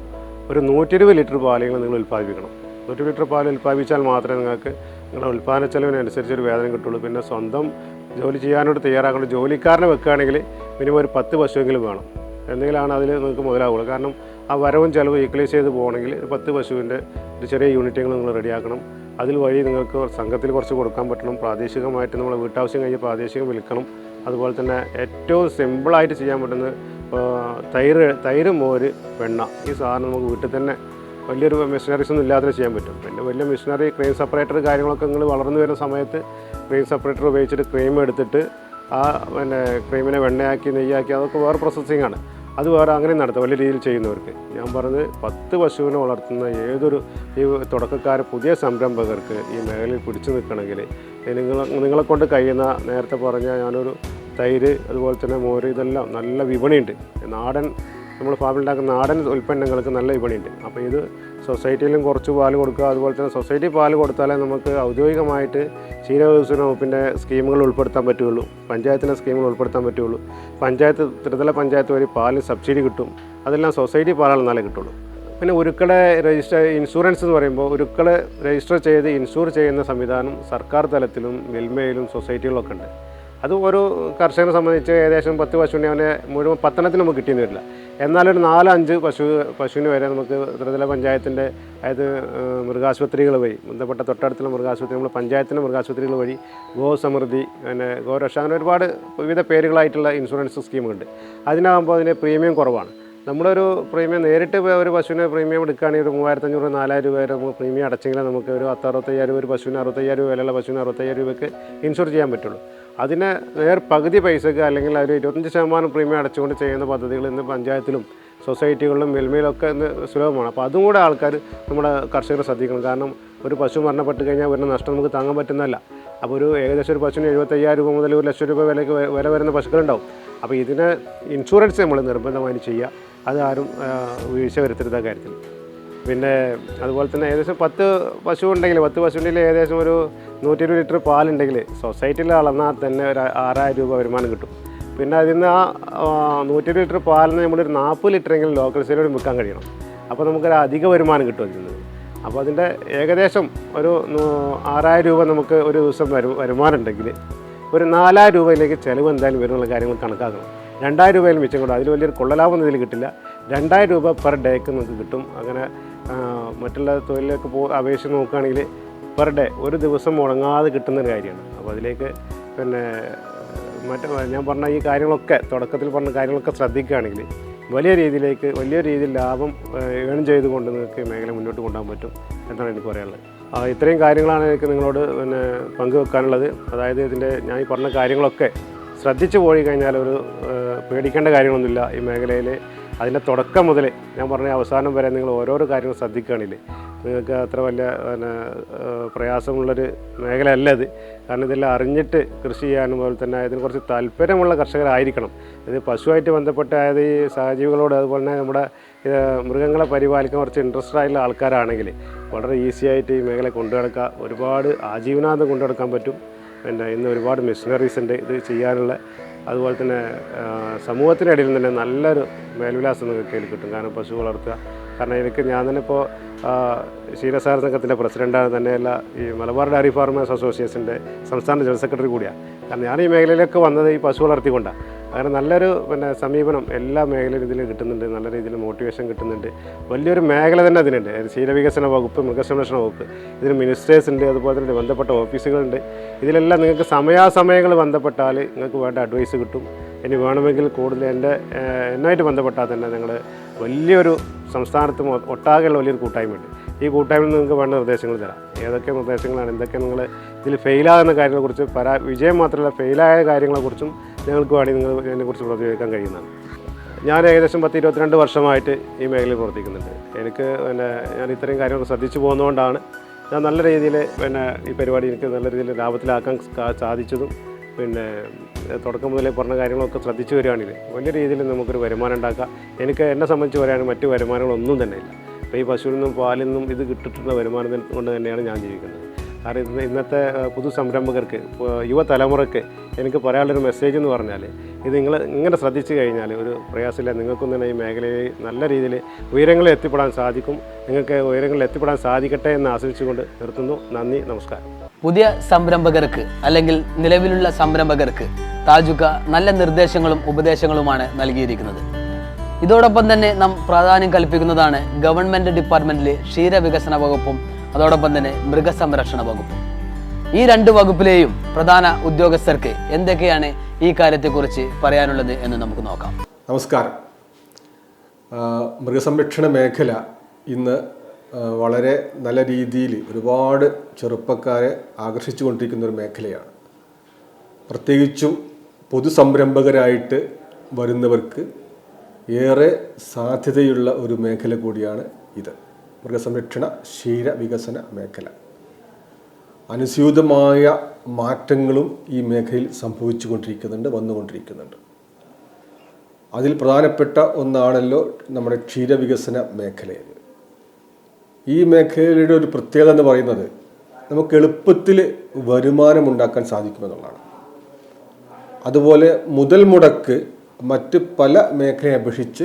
Speaker 2: ഒരു 120 ലിറ്റർ പാലുകൾ നിങ്ങൾ ഉൽപ്പാദിപ്പിക്കണം. 100 ലിറ്റർ പാൽ ഉൽപ്പാദിപ്പിച്ചാൽ മാത്രമേ നിങ്ങൾക്ക് നിങ്ങളുടെ ഉൽപ്പാദന ചെലവിനനുസരിച്ചൊരു വേതനം കിട്ടുള്ളൂ. പിന്നെ സ്വന്തം ജോലി ചെയ്യാനോട് തയ്യാറാക്കേണ്ട ജോലിക്കാരനെ വെക്കുകയാണെങ്കിൽ മിനിമം ഒരു 10 പശുവെങ്കിലും വേണം. എന്തെങ്കിലാണ് അതിൽ നിങ്ങൾക്ക് മുതലാവുള്ളൂ. കാരണം ആ വരവും ചിലവ് ഈക്വലൈസ് ചെയ്ത് പോകണമെങ്കിൽ 10 പശുവിൻ്റെ ഒരു ചെറിയ യൂണിറ്റുകൾ നിങ്ങൾ റെഡിയാക്കണം. അതിൽ വഴി നിങ്ങൾക്ക് സംഘത്തിൽ കുറച്ച് കൊടുക്കാൻ പറ്റണം. പ്രാദേശികമായിട്ട് നമ്മൾ വീട്ടാവശ്യം കഴിഞ്ഞ് പ്രാദേശികം വിൽക്കണം. അതുപോലെ തന്നെ ഏറ്റവും സിമ്പിളായിട്ട് ചെയ്യാൻ പറ്റുന്ന തൈര്, മോര്, വെണ്ണ, ഈ സാധനം നമുക്ക് വീട്ടിൽ തന്നെ വലിയൊരു മെഷീനറീസ് ഒന്നും ഇല്ലാതെ ചെയ്യാൻ പറ്റും. പിന്നെ വലിയ മെഷീനറി, ക്രീം സെപ്പറേറ്റർ കാര്യങ്ങളൊക്കെ നിങ്ങൾ വളർന്നു വരുന്ന സമയത്ത് ക്രീം സെപ്പറേറ്റർ ഉപയോഗിച്ചിട്ട് ക്രീം എടുത്തിട്ട് ആ പിന്നെ ക്രീമിനെ വെണ്ണയാക്കി നെയ്യാക്കി അതൊക്കെ വേറെ പ്രോസസ്സിംഗ് ആണ്. അത് വേറെ അങ്ങനെ നടത്തും വലിയ രീതിയിൽ ചെയ്യുന്നവർക്ക്. ഞാൻ പറഞ്ഞത് 10 പശുവിനെ വളർത്തുന്ന ഈ തുടക്കക്കാർ പുതിയ സംരംഭകർക്ക് ഈ മേഖലയിൽ പിടിച്ചു നിൽക്കണമെങ്കിൽ നിങ്ങളെ കൊണ്ട് കഴിയുന്ന, നേരത്തെ പറഞ്ഞ ഞാനൊരു തൈര്, അതുപോലെ തന്നെ മോര്, ഇതെല്ലാം നല്ല വിപണിയുണ്ട്. നമ്മൾ ഫാമിലുണ്ടാക്കുന്ന നാടൻ ഉൽപ്പന്നങ്ങൾക്ക് നല്ല വിപണിയുണ്ട്. അപ്പോൾ ഇത് സൊസൈറ്റിയിലും കുറച്ച് പാൽ കൊടുക്കുക. അതുപോലെ തന്നെ സൊസൈറ്റി പാൽ കൊടുത്താലേ നമുക്ക് ഔദ്യോഗികമായിട്ട് ക്ഷീരവികസന വകുപ്പിൻ്റെ സ്കീമുകൾ ഉൾപ്പെടുത്താൻ പറ്റുകയുള്ളൂ, പഞ്ചായത്തിൻ്റെ സ്കീമുകൾ ഉൾപ്പെടുത്താൻ പറ്റുകയുള്ളൂ. ത്രിതല പഞ്ചായത്ത് വഴി പാലിന് സബ്സിഡി കിട്ടും. അതെല്ലാം സൊസൈറ്റി പാലാണ് എന്നാലേ കിട്ടുള്ളൂ. പിന്നെ ഉരുക്കളെ ഇൻഷുറൻസ് എന്ന് പറയുമ്പോൾ ഉരുക്കളെ രജിസ്റ്റർ ചെയ്ത് ഇൻഷൂർ ചെയ്യുന്ന സംവിധാനം സർക്കാർ തലത്തിലും മിൽമയിലും സൊസൈറ്റികളിലൊക്കെ ഉണ്ട്. അത് ഒരു കർഷകനെ സംബന്ധിച്ച് ഏകദേശം 10 പശുവിനെ അവനെ മുഴുവൻ 10 നമുക്ക് കിട്ടിയെന്ന് വരില്ല. എന്നാലൊരു 4-5 പശുവിന് വരെ നമുക്ക് ത്രിതല പഞ്ചായത്തിൻ്റെ, അതായത് മൃഗാശുപത്രികൾ വഴി, ബന്ധപ്പെട്ട തൊട്ടടുത്തുള്ള മൃഗാശുപത്രി, നമ്മൾ പഞ്ചായത്തിൻ്റെ മൃഗാശുപത്രികൾ വഴി ഗോസമൃദ്ധി, പിന്നെ ഗോരക്ഷ, അങ്ങനെ ഒരുപാട് വിവിധ പേരുകളായിട്ടുള്ള ഇൻഷുറൻസ് സ്കീമുണ്ട്. അതിനാകുമ്പോൾ അതിന് പ്രീമിയം കുറവാണ്. നമ്മളൊരു പ്രീമിയം നേരിട്ട് ഒരു പശുവിനെ പ്രീമിയം എടുക്കുകയാണെങ്കിൽ ഒരു 3500 4000 രൂപ വരെ നമുക്ക് പ്രീമിയം അടച്ചെങ്കിൽ നമുക്ക് ഒരു 65,000 ഒരു പശുവിന് 65,000 രൂപ വിലയുള്ള പശുവിന് 65,000 രൂപയ്ക്ക് ഇൻഷുർ ചെയ്യാൻ പറ്റുള്ളൂ. അതിന് പകുതി പൈസക്ക് അല്ലെങ്കിൽ ഒരു 25% പ്രീമിയം അടച്ചുകൊണ്ട് ചെയ്യുന്ന പദ്ധതികൾ ഇന്ന് പഞ്ചായത്തിലും സൊസൈറ്റികളിലും മിൽമയിലൊക്കെ ഇന്ന് സുലഭമാണ്. അപ്പോൾ അതും കൂടെ ആൾക്കാർ നമ്മുടെ കർഷകരെ ശ്രദ്ധിക്കണം. കാരണം ഒരു പശു മരണപ്പെട്ട് കഴിഞ്ഞാൽ വരുന്ന നഷ്ടം നമുക്ക് താങ്ങാൻ പറ്റുന്നതല്ല. അപ്പോൾ ഏകദേശം ഒരു പശുവിന് 75,000 രൂപ മുതൽ 1,00,000 രൂപ വില വരുന്ന പശുക്കളുണ്ടാവും. അപ്പോൾ ഇതിന് ഇൻഷുറൻസ് നമ്മൾ നിർബന്ധമായി ചെയ്യുക. അത് ആരും വീഴ്ച വരുത്തരുന്ന കാര്യത്തിൽ. പിന്നെ അതുപോലെ തന്നെ ഏകദേശം 10 പശു ഉണ്ടെങ്കിൽ 10 പശുവിൻ്റെ ഏകദേശം ഒരു 120 ലിറ്റർ പാലുണ്ടെങ്കിൽ സൊസൈറ്റിയിൽ അളന്നാൽ തന്നെ ഒരു 6,000 രൂപ വരുമാനം കിട്ടും. പിന്നെ അതിൽ നിന്ന് ആ 120 ലിറ്റർ പാലിന് നമ്മളൊരു 40 ലിറ്ററെങ്കിലും ലോക്കൽ സെയിലോട് വിൽക്കാൻ കഴിയണം. അപ്പോൾ നമുക്കൊരു അധിക വരുമാനം കിട്ടും അതിൽ നിന്ന്. അപ്പോൾ അതിൻ്റെ ഏകദേശം ഒരു 6,000 രൂപ നമുക്ക് ഒരു ദിവസം വരുമാനം ഉണ്ടെങ്കിൽ ഒരു 4,000 രൂപയിലേക്ക് ചിലവ് എന്തായാലും വരുന്നുള്ള കാര്യങ്ങൾ കണക്കാക്കണം. 2,000 രൂപയിൽ മിച്ചം കിട്ടും. അതിൽ വലിയൊരു കൊള്ളലാഭം ഇതിൽ കിട്ടില്ല. 2,000 രൂപ പെർ ഡേക്ക് നമുക്ക് കിട്ടും. അങ്ങനെ മറ്റുള്ള തൊഴിലിലേക്ക് അപേക്ഷിച്ച് നോക്കുകയാണെങ്കിൽ പെർ ഡേ ഒരു ദിവസം മുടങ്ങാതെ കിട്ടുന്നൊരു കാര്യമാണ്. അപ്പോൾ അതിലേക്ക് പിന്നെ ഞാൻ പറഞ്ഞ ഈ കാര്യങ്ങളൊക്കെ തുടക്കത്തിൽ പറഞ്ഞ കാര്യങ്ങളൊക്കെ ശ്രദ്ധിക്കുകയാണെങ്കിൽ വലിയ രീതിയിൽ ലാഭം ഏൺ ചെയ്തുകൊണ്ട് നിങ്ങൾക്ക് മേഖല മുന്നോട്ട് കൊണ്ടുപോകാൻ പറ്റും എന്നാണ് എനിക്ക് പറയാനുള്ളത്. ഇത്രയും കാര്യങ്ങളാണ് എനിക്ക് നിങ്ങളോട് പങ്കുവെക്കാനുള്ളത്. അതായത് ഞാൻ ഈ പറഞ്ഞ കാര്യങ്ങളൊക്കെ ശ്രദ്ധിച്ചു പോയി കഴിഞ്ഞാൽ ഒരു പേടിക്കേണ്ട കാര്യങ്ങളൊന്നുമില്ല. ഈ മേഖലയിൽ അതിൻ്റെ തുടക്കം മുതൽ ഞാൻ പറഞ്ഞ അവസാനം വരെ നിങ്ങൾ ഓരോരോ കാര്യങ്ങൾ ശ്രദ്ധിക്കുകയാണെങ്കിൽ നിങ്ങൾക്ക് അത്ര വലിയ പ്രയാസമുള്ളൊരു മേഖലയല്ല ഇത്. കാരണം ഇതെല്ലാം അറിഞ്ഞിട്ട് കൃഷി ചെയ്യാനും അതുപോലെ തന്നെ ഇതിന് കുറച്ച് താല്പര്യമുള്ള കർഷകരായിരിക്കണം. ഇത് പശുവായിട്ട് ബന്ധപ്പെട്ട അതായത് ഈ സഹജീവികളോട് അതുപോലെ തന്നെ നമ്മുടെ മൃഗങ്ങളെ പരിപാലിക്കാൻ കുറച്ച് ഇൻട്രസ്റ്റഡ് ആയിട്ടുള്ള ആൾക്കാരാണെങ്കിൽ വളരെ ഈസി ആയിട്ട് ഈ മേഖല കൊണ്ടുനടക്കുക. ഒരുപാട് ആജീവനാന്തം കൊണ്ടുനടക്കാൻ പറ്റും. പിന്നെ ഇന്ന് ഒരുപാട് മെഷീനറീസ് ഉണ്ട് ഇത് ചെയ്യാനുള്ള. അതുപോലെ തന്നെ സമൂഹത്തിനിടയിൽ തന്നെ നല്ലൊരു മേൽവിലാസം നിങ്ങൾക്ക് കയ്യിൽ കിട്ടും. കാരണം പശു വളർത്തുക. കാരണം ഞാൻ തന്നെ ഇപ്പോൾ ക്ഷീരസഹകരണ സംഘത്തിൻ്റെ പ്രസിഡൻ്റാണ്, തന്നെയല്ല ഈ മലബാർ ഡയറി ഫാർമേഴ്സ് അസോസിയേഷൻ്റെ സംസ്ഥാന ജനറൽ സെക്രട്ടറി കൂടിയാണ്. കാരണം ഞാൻ ഈ മേഖലയിലേക്ക് വന്നത് ഈ പശു വളർത്തിക്കൊണ്ടാണ്. അങ്ങനെ നല്ലൊരു സമീപനം എല്ലാ മേഖലയിലും ഇതിൽ കിട്ടുന്നുണ്ട്. നല്ല രീതിയിൽ മോട്ടിവേഷൻ കിട്ടുന്നുണ്ട്. വലിയൊരു മേഖല തന്നെ അതിനുണ്ട്. ക്ഷീരവികസന വകുപ്പ്, മൃഗസംരക്ഷണ വകുപ്പ്, ഇതിന് മിനിസ്റ്റേഴ്സ് ഉണ്ട്, അതുപോലെ തന്നെ ബന്ധപ്പെട്ട ഓഫീസുകളുണ്ട്. ഇതിലെല്ലാം നിങ്ങൾക്ക് സമയാസമയങ്ങൾ ബന്ധപ്പെട്ടാൽ നിങ്ങൾക്ക് വേണ്ട അഡ്വൈസ് കിട്ടും. ഇനി വേണമെങ്കിൽ കൂടുതൽ എന്നായിട്ട് ബന്ധപ്പെട്ടാൽ തന്നെ ഞങ്ങൾ വലിയൊരു സംസ്ഥാനത്ത് ഒട്ടാകെയുള്ള വലിയൊരു കൂട്ടായ്മയുണ്ട്. ഈ കൂട്ടായ്മയിൽ നിങ്ങൾക്ക് വേണ്ട നിർദ്ദേശങ്ങൾ തരാം. ഏതൊക്കെ നിർദ്ദേശങ്ങളാണ്, എന്തൊക്കെ നിങ്ങൾ ഇതിൽ ഫെയിലാകുന്ന കാര്യങ്ങളെക്കുറിച്ച് വിജയം മാത്രമല്ല ഫെയിലായ കാര്യങ്ങളെക്കുറിച്ചും നിങ്ങൾക്ക് വേണമെങ്കിൽ നിങ്ങൾ ഇതിനെക്കുറിച്ച് പ്രതികരിക്കാൻ കഴിയുന്നതാണ്. ഞാൻ ഏകദേശം 10-22 വർഷമായിട്ട് ഈ മേഖലയിൽ പ്രവർത്തിക്കുന്നുണ്ട്. ഞാൻ ഇത്രയും കാര്യങ്ങൾ ശ്രദ്ധിച്ചു പോകുന്നതുകൊണ്ടാണ് ഞാൻ നല്ല രീതിയിൽ ഈ പരിപാടി എനിക്ക് നല്ല രീതിയിൽ ലാഭത്തിലാക്കാൻ സാധിച്ചതും. തുടക്കം മുതലേ പറഞ്ഞ കാര്യങ്ങളൊക്കെ ശ്രദ്ധിച്ചു വരികയാണെങ്കിൽ വലിയ രീതിയിൽ നമുക്കൊരു വരുമാനം ഉണ്ടാക്കാം. എന്നെ സംബന്ധിച്ച് പറയുകയാണെങ്കിൽ മറ്റു വരുമാനങ്ങളൊന്നും തന്നെ ഇല്ല. അപ്പോൾ ഈ പശുവിൽ നിന്നും പാലിൽ നിന്നും ഇത് കിട്ടിട്ടുള്ള വരുമാനം കൊണ്ട് തന്നെയാണ് ഞാൻ ജീവിക്കുന്നത്. കാരണം ഇന്നത്തെ പുതു സംരംഭകർക്ക്, യുവതലമുറയ്ക്ക് എനിക്ക് പറയാനുള്ളൊരു മെസ്സേജ് എന്ന് പറഞ്ഞാൽ ഇത് നിങ്ങൾ ഇങ്ങനെ ശ്രദ്ധിച്ചു കഴിഞ്ഞാൽ ഒരു പ്രയാസമില്ല. നിങ്ങൾക്കും തന്നെ ഈ മേഖലയിൽ നല്ല രീതിയിൽ ഉയരങ്ങളിൽ എത്തിപ്പെടാൻ സാധിക്കും. നിങ്ങൾക്ക് ഉയരങ്ങളിൽ എത്തിപ്പെടാൻ സാധിക്കട്ടെ എന്ന് ആശംസിച്ചുകൊണ്ട് നിർത്തുന്നു. നന്ദി, നമസ്കാരം.
Speaker 1: പുതിയ സംരംഭകർക്ക് അല്ലെങ്കിൽ നിലവിലുള്ള സംരംഭകർക്ക് താജുക നല്ല നിർദ്ദേശങ്ങളും ഉപദേശങ്ങളുമാണ് നൽകിയിരിക്കുന്നത്. ഇതോടൊപ്പം തന്നെ നാം പ്രാധാന്യം കൽപ്പിക്കുന്നതാണ് ഗവൺമെൻറ് ഡിപ്പാർട്ട്മെൻറ്റിലെ ക്ഷീരവികസന വകുപ്പും അതോടൊപ്പം തന്നെ മൃഗസംരക്ഷണ വകുപ്പും. ഈ 2 വകുപ്പിലെയും പ്രധാന ഉദ്യോഗസ്ഥർക്ക് എന്തൊക്കെയാണ് ഈ കാര്യത്തെക്കുറിച്ച് പറയാനുള്ളത് എന്ന് നമുക്ക് നോക്കാം.
Speaker 3: നമസ്കാരം. മൃഗസംരക്ഷണ മേഖല ഇന്ന് വളരെ നല്ല രീതിയിൽ ഒരുപാട് ചെറുപ്പക്കാരെ ആകർഷിച്ചു കൊണ്ടിരിക്കുന്ന ഒരു മേഖലയാണ്. പ്രത്യേകിച്ചും പൊതുസംരംഭകരായിട്ട് വരുന്നവർക്ക് ഏറെ സാധ്യതയുള്ള ഒരു മേഖല കൂടിയാണ് ഇത്. മൃഗസംരക്ഷണ ക്ഷീരവികസന മേഖല. അനുസ്യൂതമായ മാറ്റങ്ങളും ഈ മേഖലയിൽ വന്നുകൊണ്ടിരിക്കുന്നുണ്ട്. അതിൽ പ്രധാനപ്പെട്ട ഒന്നാണല്ലോ നമ്മുടെ ക്ഷീരവികസന മേഖലയിൽ. ഈ മേഖലയുടെ ഒരു പ്രത്യേകത എന്ന് പറയുന്നത് നമുക്ക് എളുപ്പത്തിൽ വരുമാനമുണ്ടാക്കാൻ സാധിക്കുമെന്നുള്ളതാണ്. അതുപോലെ മുതൽ മുടക്ക് മറ്റ് പല മേഖലയെ അപേക്ഷിച്ച്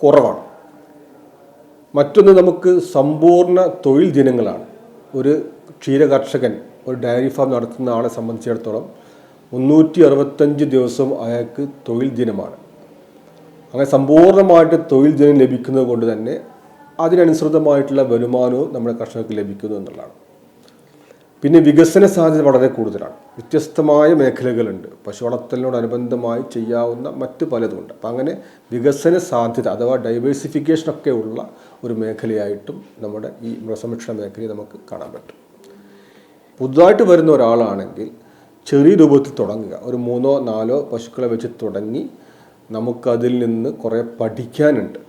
Speaker 3: കുറവാണ്. മറ്റൊന്ന്, നമുക്ക് സമ്പൂർണ്ണ തൊഴിൽ ദിനങ്ങളാണ്. ഒരു ക്ഷീരകർഷകൻ ഒരു ഡയറി ഫാം നടത്തുന്ന ആളെ സംബന്ധിച്ചിടത്തോളം 365 ദിവസം അയാൾക്ക് തൊഴിൽ ദിനമാണ്. അങ്ങനെ സമ്പൂർണ്ണമായിട്ട് തൊഴിൽ ദിനം ലഭിക്കുന്നത് കൊണ്ട് തന്നെ അതിനനുസൃതമായിട്ടുള്ള വരുമാനവും നമ്മുടെ കർഷകർക്ക് ലഭിക്കുന്നു എന്നുള്ളതാണ്. പിന്നെ വികസന സാധ്യത വളരെ കൂടുതലാണ്. വ്യത്യസ്തമായ മേഖലകളുണ്ട്. പശു വളർത്തലിനോടനുബന്ധമായി ചെയ്യാവുന്ന മറ്റ് പലതുമുണ്ട്. അപ്പം അങ്ങനെ വികസന സാധ്യത അഥവാ ഡൈവേഴ്സിഫിക്കേഷനൊക്കെ ഉള്ള ഒരു മേഖലയായിട്ടും നമ്മുടെ ഈ മൃഗസംരക്ഷണ മേഖലയെ നമുക്ക് കാണാൻ പറ്റും. പുതുതായിട്ട് വരുന്ന ഒരാളാണെങ്കിൽ ചെറിയ രൂപത്തിൽ തുടങ്ങുക. ഒരു 3-4 പശുക്കളെ വെച്ച് തുടങ്ങി നമുക്കതിൽ നിന്ന് കുറേ പഠിക്കാനുണ്ട്.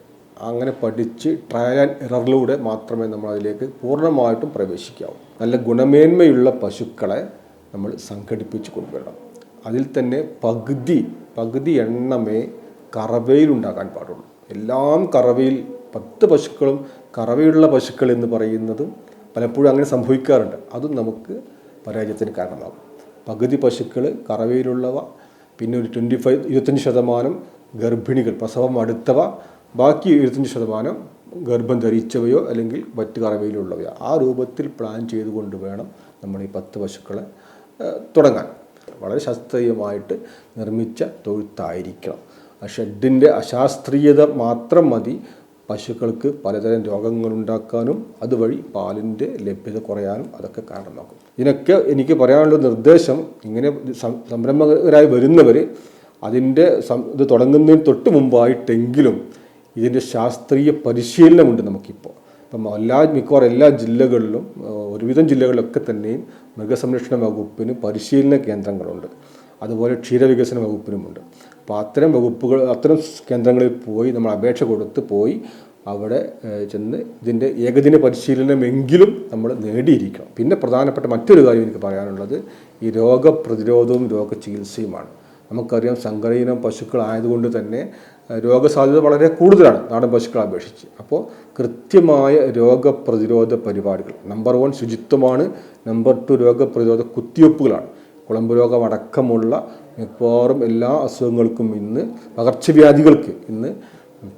Speaker 3: അങ്ങനെ പഠിച്ച് ട്രയൽ ആൻഡ് എററിലൂടെ മാത്രമേ നമ്മൾ അതിലേക്ക് പൂർണ്ണമായിട്ടും പ്രവേശിക്കാവൂ. നല്ല ഗുണമേന്മയുള്ള പശുക്കളെ നമ്മൾ സംഘടിപ്പിച്ച് കൊണ്ടുവരണം. അതിൽ തന്നെ പകുതി എണ്ണമേ കറവയിലുണ്ടാകാൻ പാടുള്ളൂ. എല്ലാം കറവയിൽ 10 പശുക്കളും കറവയുള്ള പശുക്കൾ എന്ന് പറയുന്നതും പലപ്പോഴും അങ്ങനെ സംഭവിക്കാറുണ്ട്. അതും നമുക്ക് പരാജയത്തിന് കാരണമാകും. പകുതി പശുക്കൾ കറവയിലുള്ളവ, പിന്നെ ഒരു 25% ഗർഭിണികൾ പ്രസവം അടുത്തവ, ബാക്കി 25% ഗർഭം ധരിച്ചവയോ അല്ലെങ്കിൽ മറ്റ് കറവയിലുള്ളവയോ. ആ രൂപത്തിൽ പ്ലാൻ ചെയ്തുകൊണ്ട് വേണം നമ്മൾ ഈ 10 പശുക്കളെ തുടങ്ങാൻ. വളരെ ശാസ്ത്രീയമായിട്ട് നിർമ്മിച്ച തൊഴുത്തായിരിക്കണം. ആ ഷെഡിൻ്റെ അശാസ്ത്രീയത മാത്രം മതി പശുക്കൾക്ക് പലതരം രോഗങ്ങളുണ്ടാക്കാനും അതുവഴി പാലിൻ്റെ ലഭ്യത കുറയാനും അതൊക്കെ കാരണമാക്കും. ഇതിനൊക്കെ എനിക്ക് പറയാനുള്ള നിർദ്ദേശം, ഇങ്ങനെ സംരംഭകരായി വരുന്നവർ അതിൻ്റെ ഇത് തുടങ്ങുന്നതിന് തൊട്ട് മുമ്പായിട്ടെങ്കിലും ഇതിൻ്റെ ശാസ്ത്രീയ പരിശീലനമുണ്ട് നമുക്കിപ്പോൾ. ഇപ്പം മിക്കവാറും എല്ലാ ജില്ലകളിലും, ഒരുവിധം ജില്ലകളിലൊക്കെ തന്നെയും മൃഗസംരക്ഷണ വകുപ്പിന് പരിശീലന കേന്ദ്രങ്ങളുണ്ട്. അതുപോലെ ക്ഷീരവികസന വകുപ്പിനുമുണ്ട്. അപ്പോൾ അത്തരം കേന്ദ്രങ്ങളിൽ പോയി നമ്മൾ അപേക്ഷ കൊടുത്ത് പോയി അവിടെ ചെന്ന് ഇതിൻ്റെ ഏകദിന പരിശീലനമെങ്കിലും നമ്മൾ നേടിയിരിക്കണം. പിന്നെ പ്രധാനപ്പെട്ട മറ്റൊരു കാര്യം എനിക്ക് പറയാനുള്ളത് ഈ രോഗപ്രതിരോധവും രോഗചികിത്സയുമാണ്. നമുക്കറിയാം സങ്കരയിനം പശുക്കളായതുകൊണ്ട് തന്നെ രോഗസാധ്യത വളരെ കൂടുതലാണ് നാടൻ പശുക്കളെ അപേക്ഷിച്ച്. അപ്പോൾ കൃത്യമായ രോഗപ്രതിരോധ പരിപാടികൾ, നമ്പർ 1 ശുചിത്വമാണ്, നമ്പർ 2 രോഗപ്രതിരോധ കുത്തിവയ്പ്പുകളാണ്. കുളമ്പ് രോഗമടക്കമുള്ള മിക്കവാറും എല്ലാ അസുഖങ്ങൾക്കും ഇന്ന്, പകർച്ചവ്യാധികൾക്ക് ഇന്ന്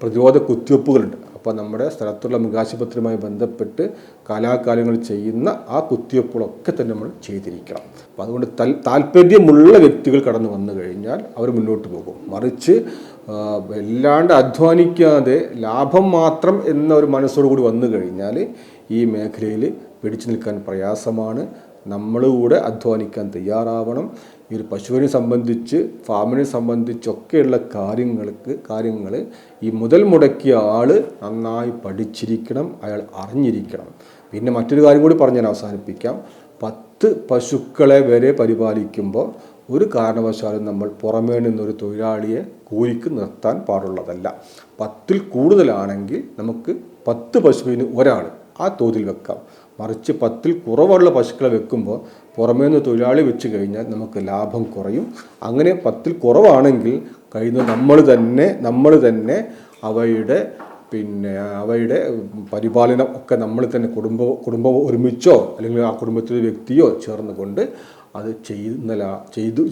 Speaker 3: പ്രതിരോധ കുത്തിവയ്പ്പുകളുണ്ട്. അപ്പോൾ നമ്മുടെ സ്ഥലത്തുള്ള മൃഗാശുപത്രിയുമായി ബന്ധപ്പെട്ട് കാലാകാലങ്ങളിൽ ചെയ്യുന്ന ആ കുത്തിവയ്പ്പുകളൊക്കെ തന്നെ നമ്മൾ ചെയ്തിരിക്കണം. അപ്പോൾ അതുകൊണ്ട് താല്പര്യമുള്ള വ്യക്തികൾ കടന്നു വന്നു കഴിഞ്ഞാൽ അവർ മുന്നോട്ട് പോകും. മറിച്ച് വല്ലാണ്ട് അധ്വാനിക്കാതെ ലാഭം മാത്രം എന്ന ഒരു മനസ്സോടുകൂടി വന്നു കഴിഞ്ഞാൽ ഈ മേഖലയിൽ പിടിച്ചു നിൽക്കാൻ പ്രയാസമാണ്. നമ്മളുകൂടെ അധ്വാനിക്കാൻ തയ്യാറാവണം. ഈ ഒരു പശുവിനെ സംബന്ധിച്ച്, ഫാമിനെ സംബന്ധിച്ചൊക്കെയുള്ള കാര്യങ്ങൾ ഈ മുതൽ മുടക്കിയ ആൾ നന്നായി പഠിച്ചിരിക്കണം, അയാൾ അറിഞ്ഞിരിക്കണം. പിന്നെ മറ്റൊരു കാര്യം കൂടി പറഞ്ഞ് ഞാൻ അവസാനിപ്പിക്കാം. 10 പശുക്കളെ വരെ പരിപാലിക്കുമ്പോൾ ഒരു കാരണവശാലും നമ്മൾ പുറമേ നിന്നൊരു തൊഴിലാളിയെ കൂലിക്ക് നിർത്താൻ പാടുള്ളതല്ല. 10ൽ കൂടുതലാണെങ്കിൽ നമുക്ക് 10 പശുവിന് ഒരാൾ ആ തോതിൽ വെക്കാം. മറിച്ച് 10ൽ കുറവുള്ള പശുക്കളെ വെക്കുമ്പോൾ പുറമേ നിന്ന് തൊഴിലാളി വെച്ച് കഴിഞ്ഞാൽ നമുക്ക് ലാഭം കുറയും. അങ്ങനെ 10ൽ കുറവാണെങ്കിൽ കഴിയുന്ന നമ്മൾ തന്നെ അവയുടെ പരിപാലനം ഒക്കെ നമ്മൾ തന്നെ കുടുംബം ഒരുമിച്ചോ അല്ലെങ്കിൽ ആ കുടുംബത്തിലെ വ്യക്തിയോ ചേർന്നുകൊണ്ട് അത്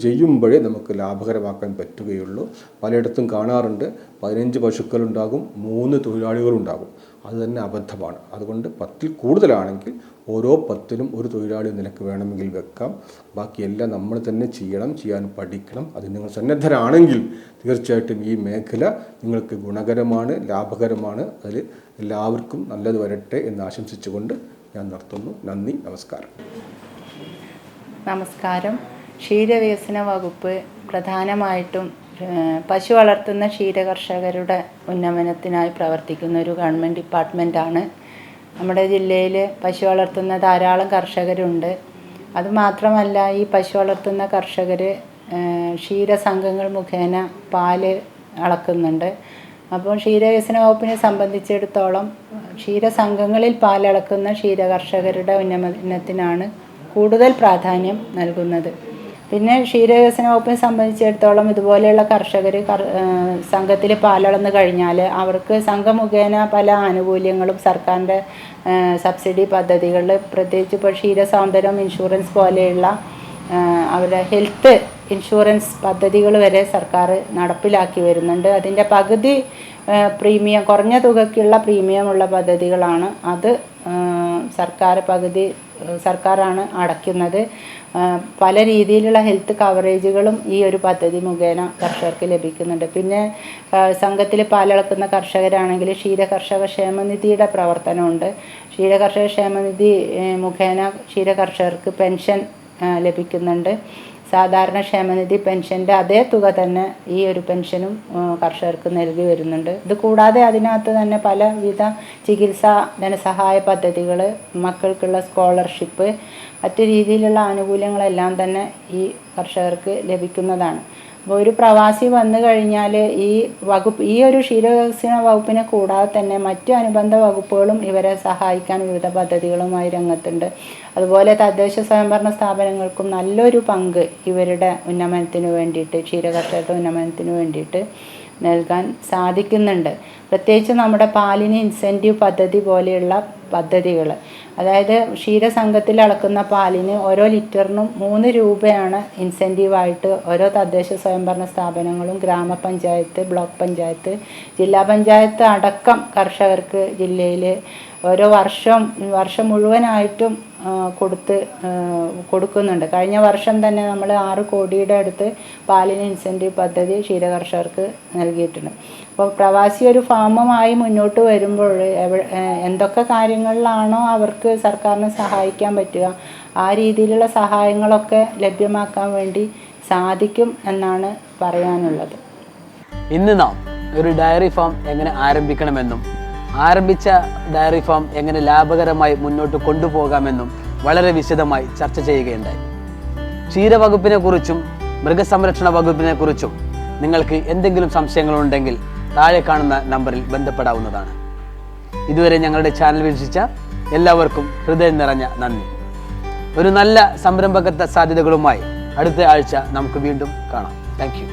Speaker 3: ചെയ്യുമ്പോഴേ നമുക്ക് ലാഭകരമാക്കാൻ പറ്റുകയുള്ളൂ. പലയിടത്തും കാണാറുണ്ട് 15 പശുക്കളുണ്ടാകും, 3 തൊഴിലാളികളുണ്ടാകും. അത് തന്നെ അബദ്ധമാണ്. അതുകൊണ്ട് 10ൽ കൂടുതലാണെങ്കിൽ ഓരോ 10നും ഒരു തൊഴിലാളി നിലക്ക് വേണമെങ്കിൽ വെക്കാം. ബാക്കിയെല്ലാം നമ്മൾ തന്നെ ചെയ്യാൻ പഠിക്കണം. അത് നിങ്ങൾ സന്നദ്ധരാണെങ്കിൽ തീർച്ചയായിട്ടും ഈ മേഖല നിങ്ങൾക്ക് ഗുണകരമാണ്, ലാഭകരമാണ്. അതിൽ എല്ലാവർക്കും നല്ലത് വരട്ടെ എന്ന് ആശംസിച്ചുകൊണ്ട് ഞാൻ നിർത്തുന്നു. നന്ദി, നമസ്കാരം.
Speaker 4: നമസ്കാരം. ക്ഷീരവികസന വകുപ്പ് പ്രധാനമായിട്ടും പശു വളർത്തുന്ന ക്ഷീരകർഷകരുടെ ഉന്നമനത്തിനായി പ്രവർത്തിക്കുന്ന ഒരു ഗവൺമെൻറ് ഡിപ്പാർട്ട്മെൻറ്റാണ്. നമ്മുടെ ജില്ലയിൽ പശു വളർത്തുന്ന ധാരാളം കർഷകരുണ്ട്. അതുമാത്രമല്ല, ഈ പശു വളർത്തുന്ന കർഷകർ ക്ഷീരസംഘങ്ങൾ മുഖേന പാല് അളക്കുന്നുണ്ട്. അപ്പോൾ ക്ഷീരവികസന വകുപ്പിനെ സംബന്ധിച്ചിടത്തോളം ക്ഷീരസംഘങ്ങളിൽ പാലളക്കുന്ന ക്ഷീരകർഷകരുടെ ഉന്നമനത്തിനാണ് കൂടുതൽ പ്രാധാന്യം നൽകുന്നത്. പിന്നെ ക്ഷീരവികസന വകുപ്പിനെ സംബന്ധിച്ചിടത്തോളം ഇതുപോലെയുള്ള കർഷകർ സംഘത്തിൽ പാലളന്ന് കഴിഞ്ഞാൽ അവർക്ക് സംഘം മുഖേന പല ആനുകൂല്യങ്ങളും സർക്കാരിൻ്റെ സബ്സിഡി പദ്ധതികളിൽ, പ്രത്യേകിച്ച് ഇപ്പോൾ ക്ഷീരസൗന്ദര്യം ഇൻഷുറൻസ് പോലെയുള്ള അവരുടെ ഹെൽത്ത് ഇൻഷുറൻസ് പദ്ധതികൾ വരെ സർക്കാർ നടപ്പിലാക്കി വരുന്നുണ്ട്. അതിൻ്റെ പകുതി പ്രീമിയം, കുറഞ്ഞ തുകയ്ക്കുള്ള പ്രീമിയമുള്ള പദ്ധതികളാണ്. അത് സർക്കാർ പകുതി സർക്കാരാണ് അടയ്ക്കുന്നത്. പല രീതിയിലുള്ള ഹെൽത്ത് കവറേജുകളും ഈ ഒരു പദ്ധതി മുഖേന കർഷകർക്ക് ലഭിക്കുന്നുണ്ട്. പിന്നെ സംഘത്തിൽ പാലളക്കുന്ന കർഷകരാണെങ്കിൽ ക്ഷീരകർഷക ക്ഷേമനിധിയുടെ പ്രവർത്തനമുണ്ട്. ക്ഷീരകർഷക ക്ഷേമനിധി മുഖേന ക്ഷീരകർഷകർക്ക് പെൻഷൻ ലഭിക്കുന്നുണ്ട്. സാധാരണ ക്ഷേമനിധി പെൻഷൻ്റെ അതേ തുക തന്നെ ഈ ഒരു പെൻഷനും കർഷകർക്ക് നൽകി വരുന്നുണ്ട്. ഇത് കൂടാതെ അതിനകത്ത് തന്നെ പലവിധ ചികിത്സാ ധനസഹായ പദ്ധതികൾ, മക്കൾക്കുള്ള സ്കോളർഷിപ്പ്, മറ്റു രീതിയിലുള്ള ആനുകൂല്യങ്ങളെല്ലാം തന്നെ ഈ കർഷകർക്ക് ലഭിക്കുന്നതാണ്. അപ്പോൾ ഒരു പ്രവാസി വന്നു കഴിഞ്ഞാൽ ഈ ഒരു ക്ഷീരവികസന വകുപ്പിനെ കൂടാതെ തന്നെ മറ്റു അനുബന്ധ വകുപ്പുകളും ഇവരെ സഹായിക്കാൻ വിവിധ പദ്ധതികളുമായി രംഗത്തുണ്ട്. അതുപോലെ തദ്ദേശ സ്വയംഭരണ സ്ഥാപനങ്ങൾക്കും നല്ലൊരു പങ്ക് ഇവരുടെ ഉന്നമനത്തിന് വേണ്ടിയിട്ട്, ക്ഷീരകർഷകരുടെ ഉന്നമനത്തിന് വേണ്ടിയിട്ട് നൽകാൻ സാധിക്കുന്നുണ്ട്. പ്രത്യേകിച്ച് നമ്മുടെ പാലിന് ഇൻസെൻറ്റീവ് പദ്ധതി പോലെയുള്ള പദ്ധതികൾ, അതായത് ക്ഷീരസംഘത്തിൽ അളക്കുന്ന പാലിന് ഓരോ ലിറ്ററിനും 3 രൂപയാണ് ഇൻസെൻറ്റീവായിട്ട് ഓരോ തദ്ദേശ സ്വയംഭരണ സ്ഥാപനങ്ങളും, ഗ്രാമപഞ്ചായത്ത്, ബ്ലോക്ക് പഞ്ചായത്ത്, ജില്ലാ പഞ്ചായത്ത് അടക്കം കർഷകർക്ക് ജില്ലയിൽ ഓരോ വർഷം മുഴുവനായിട്ടും കൊടുക്കുന്നുണ്ട്. കഴിഞ്ഞ വർഷം തന്നെ നമ്മൾ 6 കോടിയുടെ അടുത്ത് പാലിന് ഇൻസെൻറ്റീവ് പദ്ധതി ക്ഷീരകർഷകർക്ക് നൽകിയിട്ടുണ്ട്. അപ്പോൾ പ്രവാസി ഒരു ഫാമുമായി മുന്നോട്ട് വരുമ്പോൾ എന്തൊക്കെ കാര്യങ്ങളിലാണോ അവർക്ക് സർക്കാരിനെ സഹായിക്കാൻ പറ്റുക, ആ രീതിയിലുള്ള സഹായങ്ങളൊക്കെ ലഭ്യമാക്കാൻ വേണ്ടി സാധിക്കും എന്നാണ് പറയാനുള്ളത്.
Speaker 1: ഇന്ന് നാം ഒരു ഡയറി ഫാം എങ്ങനെ ആരംഭിക്കണമെന്നും ആരംഭിച്ച ഡയറി ഫാം എങ്ങനെ ലാഭകരമായി മുന്നോട്ട് കൊണ്ടുപോകാമെന്നും വളരെ വിശദമായി ചർച്ച ചെയ്യുകയുണ്ടായി. ക്ഷീരവകുപ്പിനെ കുറിച്ചും മൃഗസംരക്ഷണ വകുപ്പിനെ കുറിച്ചും നിങ്ങൾക്ക് എന്തെങ്കിലും സംശയങ്ങളുണ്ടെങ്കിൽ താഴെ കാണുന്ന നമ്പറിൽ ബന്ധപ്പെടാവുന്നതാണ്. ഇതുവരെ ഞങ്ങളുടെ ചാനൽ വീക്ഷിച്ച എല്ലാവർക്കും ഹൃദയം നിറഞ്ഞ നന്ദി. ഒരു നല്ല സംരംഭകത്വ സാധ്യതകളുമായി അടുത്ത ആഴ്ച നമുക്ക് വീണ്ടും കാണാം. Thank you.